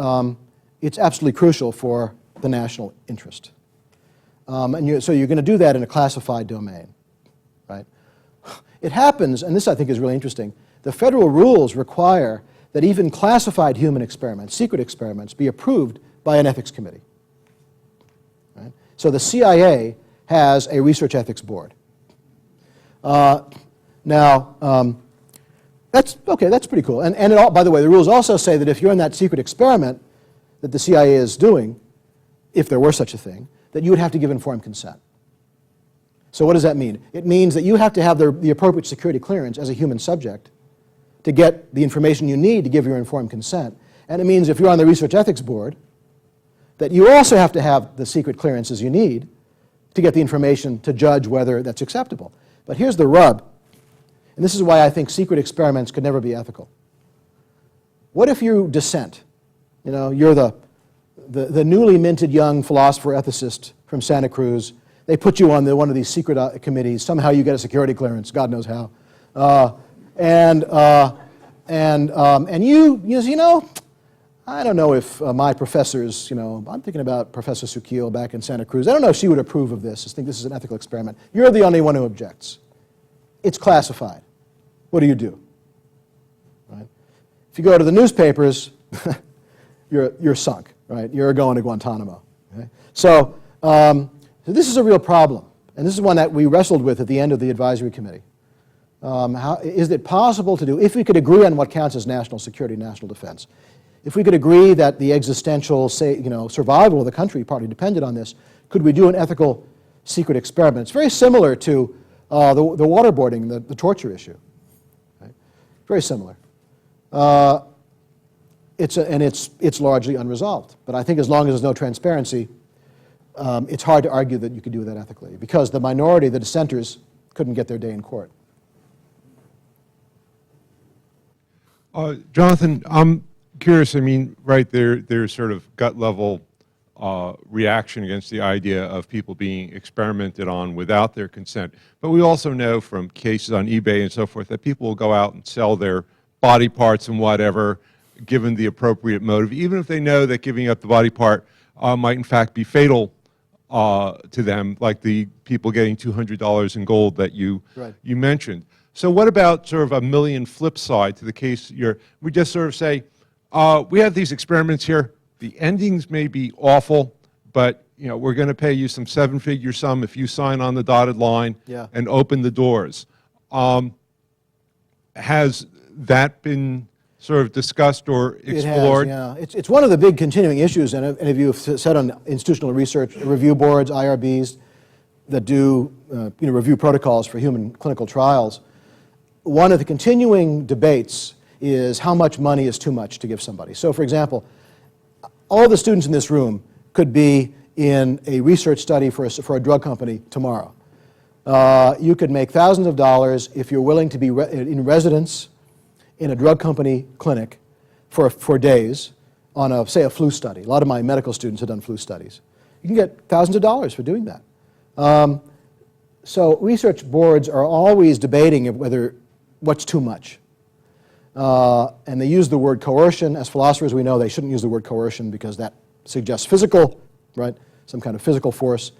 it's absolutely crucial for the national interest. So you're going to do that in a classified domain, right? It happens, and this I think is really interesting, the federal rules require that even classified human experiments, secret experiments, be approved by an ethics committee. Right? So the CIA has a research ethics board. That's pretty cool. And by the way, the rules also say that if you're in that secret experiment that the CIA is doing, if there were such a thing, that you would have to give informed consent. So what does that mean? It means that you have to have the appropriate security clearance as a human subject to get the information you need to give your informed consent. And it means if you're on the research ethics board, that you also have to have the secret clearances you need to get the information to judge whether that's acceptable. But here's the rub, and this is why I think secret experiments could never be ethical. What if you dissent? You're the newly minted young philosopher ethicist from Santa Cruz. They put you on one of these secret committees. Somehow you get a security clearance, God knows how. And you I don't know if my professors, I'm thinking about Professor Sukiel back in Santa Cruz. I don't know if she would approve of this. I think this is an ethical experiment. You're the only one who objects. It's classified. What do you do? Right? If you go to the newspapers, you're sunk. Right? You're going to Guantanamo. Okay? So this is a real problem, and this is one that we wrestled with at the end of the advisory committee. Is it possible to do, if we could agree on what counts as national security, national defense, if we could agree that the existential, survival of the country partly depended on this, could we do an ethical secret experiment? It's very similar to the waterboarding, the torture issue. Right? Very similar. It's largely unresolved. But I think as long as there's no transparency, it's hard to argue that you could do that ethically, because the minority, the dissenters, couldn't get their day in court. Jonathan, I'm curious. I mean, right there's sort of gut level reaction against the idea of people being experimented on without their consent. But we also know from cases on eBay and so forth that people will go out and sell their body parts and whatever, given the appropriate motive, even if they know that giving up the body part might in fact be fatal to them, like the people getting $200 in gold that you mentioned. So what about sort of a million flip side to the case we just sort of say, we have these experiments here, the endings may be awful, but we're going to pay you some seven-figure sum if you sign on the dotted line and open the doors. Has that been sort of discussed or explored? It has, yeah. It's one of the big continuing issues, and if you've said on institutional research review boards, IRBs, that do review protocols for human clinical trials, one of the continuing debates is how much money is too much to give somebody. So, for example, all the students in this room could be in a research study for a drug company tomorrow. You could make thousands of dollars if you're willing to be in residence in a drug company clinic for days on, say, a flu study. A lot of my medical students have done flu studies. You can get thousands of dollars for doing that. So research boards are always debating what's too much. And they use the word coercion. As philosophers, we know they shouldn't use the word coercion because that suggests physical, right? Some kind of physical force.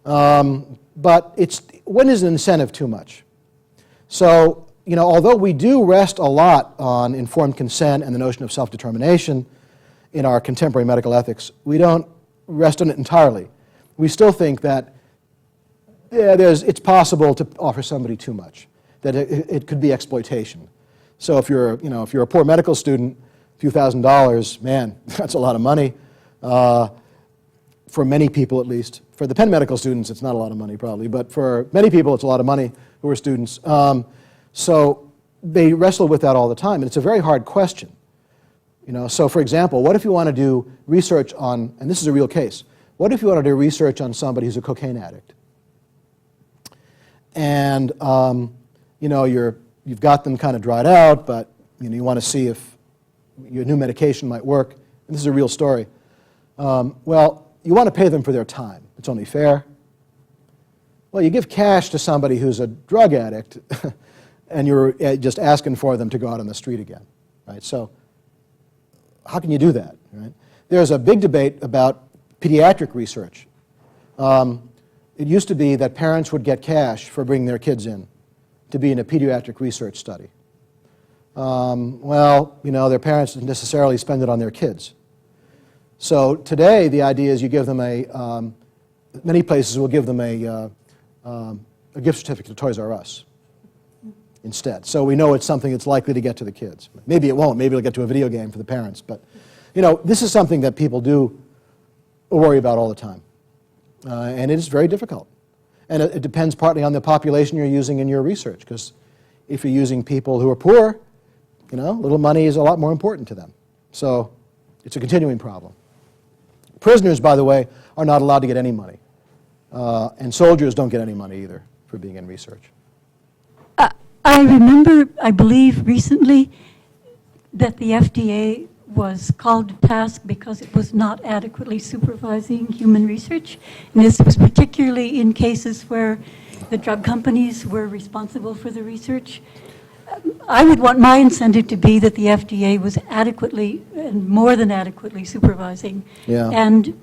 But when is an incentive too much? So, although we do rest a lot on informed consent and the notion of self-determination in our contemporary medical ethics, we don't rest on it entirely. We still think that it's possible to offer somebody too much, that it could be exploitation. So if you're a poor medical student, a few $1,000s, man, that's a lot of money. For many people, at least. For the Penn medical students, it's not a lot of money, probably. But for many people, it's a lot of money who are students. So they wrestle with that all the time. And it's a very hard question. So for example, what if you want to do research on, and this is a real case, what if you want to do research on somebody who's a cocaine addict? And, you've got them kind of dried out, but, you want to see if your new medication might work. And this is a real story. Well, you want to pay them for their time. It's only fair. Well, you give cash to somebody who's a drug addict, and you're just asking for them to go out on the street again, right? So how can you do that, right? There's a big debate about pediatric research. It used to be that parents would get cash for bringing their kids in to be in a pediatric research study. Their parents didn't necessarily spend it on their kids. So today, the idea is you give them many places will give them a gift certificate to Toys R Us instead. So we know it's something that's likely to get to the kids. Maybe it won't. Maybe it'll get to a video game for the parents. But, this is something that people do worry about all the time. And it is very difficult. And it depends partly on the population you're using in your research, because if you're using people who are poor, little money is a lot more important to them. So it's a continuing problem. Prisoners, by the way, are not allowed to get any money. And soldiers don't get any money either for being in research. I remember, I believe recently, that the FDA was called to task because it was not adequately supervising human research. And this was particularly in cases where the drug companies were responsible for the research. I would want my incentive to be that the FDA was adequately and more than adequately supervising. Yeah. And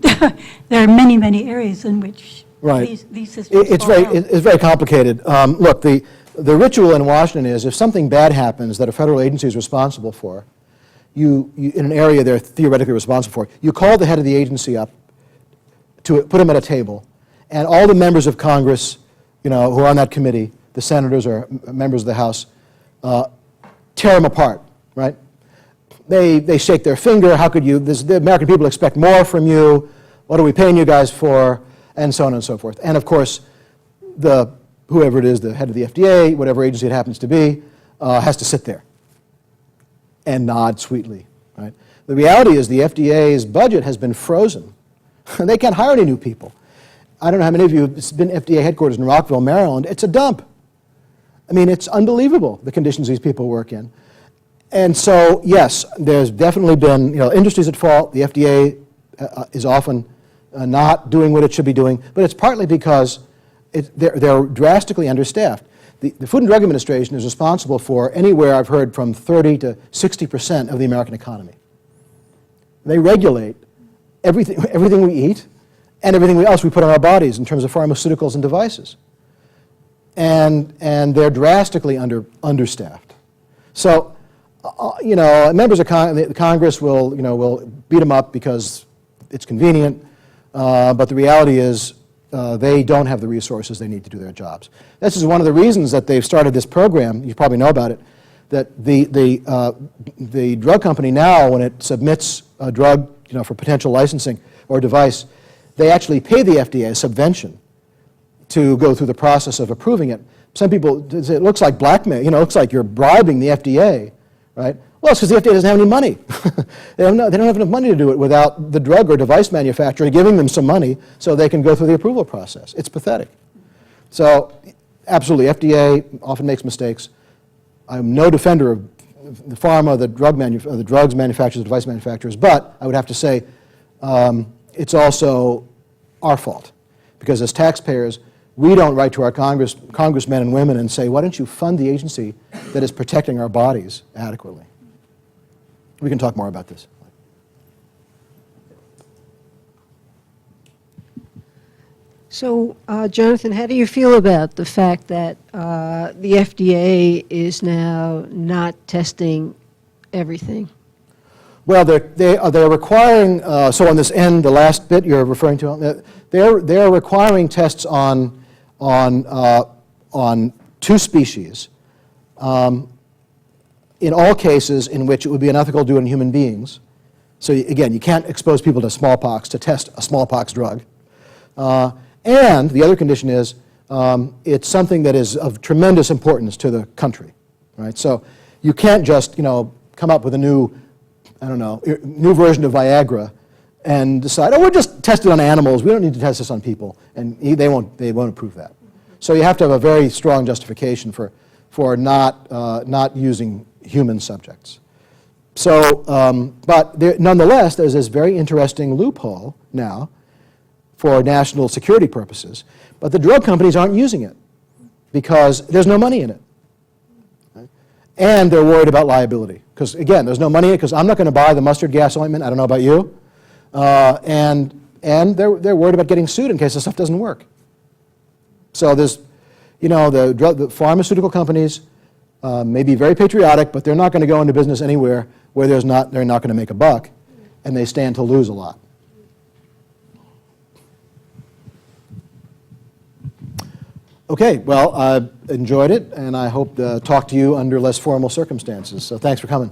there are many, many areas in which Right. these systems It's fall out. very complicated. Look, the ritual in Washington is if something bad happens that a federal agency is responsible for, you in an area they're theoretically responsible for, you call the head of the agency up to put him at a table, and all the members of Congress, who are on that committee, the senators or members of the House, tear him apart, right? They shake their finger. How could you? The American people expect more from you. What are we paying you guys for? And so on and so forth. And of course, whoever it is, the head of the FDA, whatever agency it happens to be, has to sit there and nod sweetly, right? The reality is the FDA's budget has been frozen. They can't hire any new people. I don't know how many of you have been FDA headquarters in Rockville, Maryland. It's a dump. I mean, it's unbelievable, the conditions these people work in. And so, yes, there's definitely been, industries at fault. The FDA is often not doing what it should be doing, but it's partly because they're drastically understaffed. The Food and Drug Administration is responsible for anywhere, I've heard, from 30 to 60% of the American economy. They regulate everything we eat and everything else we put on our bodies in terms of pharmaceuticals and devices. And they're drastically understaffed. So, members of Congress will beat them up because it's convenient, but the reality is they don't have the resources they need to do their jobs. This is one of the reasons that they've started this program. You probably know about it. That the drug company now, when it submits a drug, for potential licensing or device, they actually pay the FDA a subvention to go through the process of approving it. Some people say it looks like blackmail. It looks like you're bribing the FDA, right? Well, it's because the FDA doesn't have any money. They don't have enough money to do it without the drug or device manufacturer giving them some money so they can go through the approval process. It's pathetic. So, absolutely, FDA often makes mistakes. I'm no defender of the pharma, the drugs manufacturers, the device manufacturers, but I would have to say it's also our fault. Because as taxpayers, we don't write to our congressmen and women and say, why don't you fund the agency that is protecting our bodies adequately? We can talk more about this. So, Jonathan, how do you feel about the fact that the FDA is now not testing everything? Well, they're requiring, so on this end, the last bit you're referring to, they're requiring tests on two species in all cases in which it would be unethical to do it in human beings. So again, you can't expose people to smallpox to test a smallpox drug. And the other condition is it's something that is of tremendous importance to the country, right? So you can't just, come up with a new version of Viagra and decide, we'll just test it on animals. We don't need to test this on people, and they won't approve that. So you have to have a very strong justification for not using human subjects. So, but nonetheless, there's this very interesting loophole now for national security purposes, but the drug companies aren't using it because there's no money in it. Right? And they're worried about liability. Because again, there's no money in it because I'm not going to buy the mustard gas ointment, I don't know about you, and they're worried about getting sued in case the stuff doesn't work. So there's, the pharmaceutical companies may be very patriotic, but they're not going to go into business anywhere where they're not going to make a buck, and they stand to lose a lot. Okay, well, I enjoyed it, and I hope to talk to you under less formal circumstances. So thanks for coming.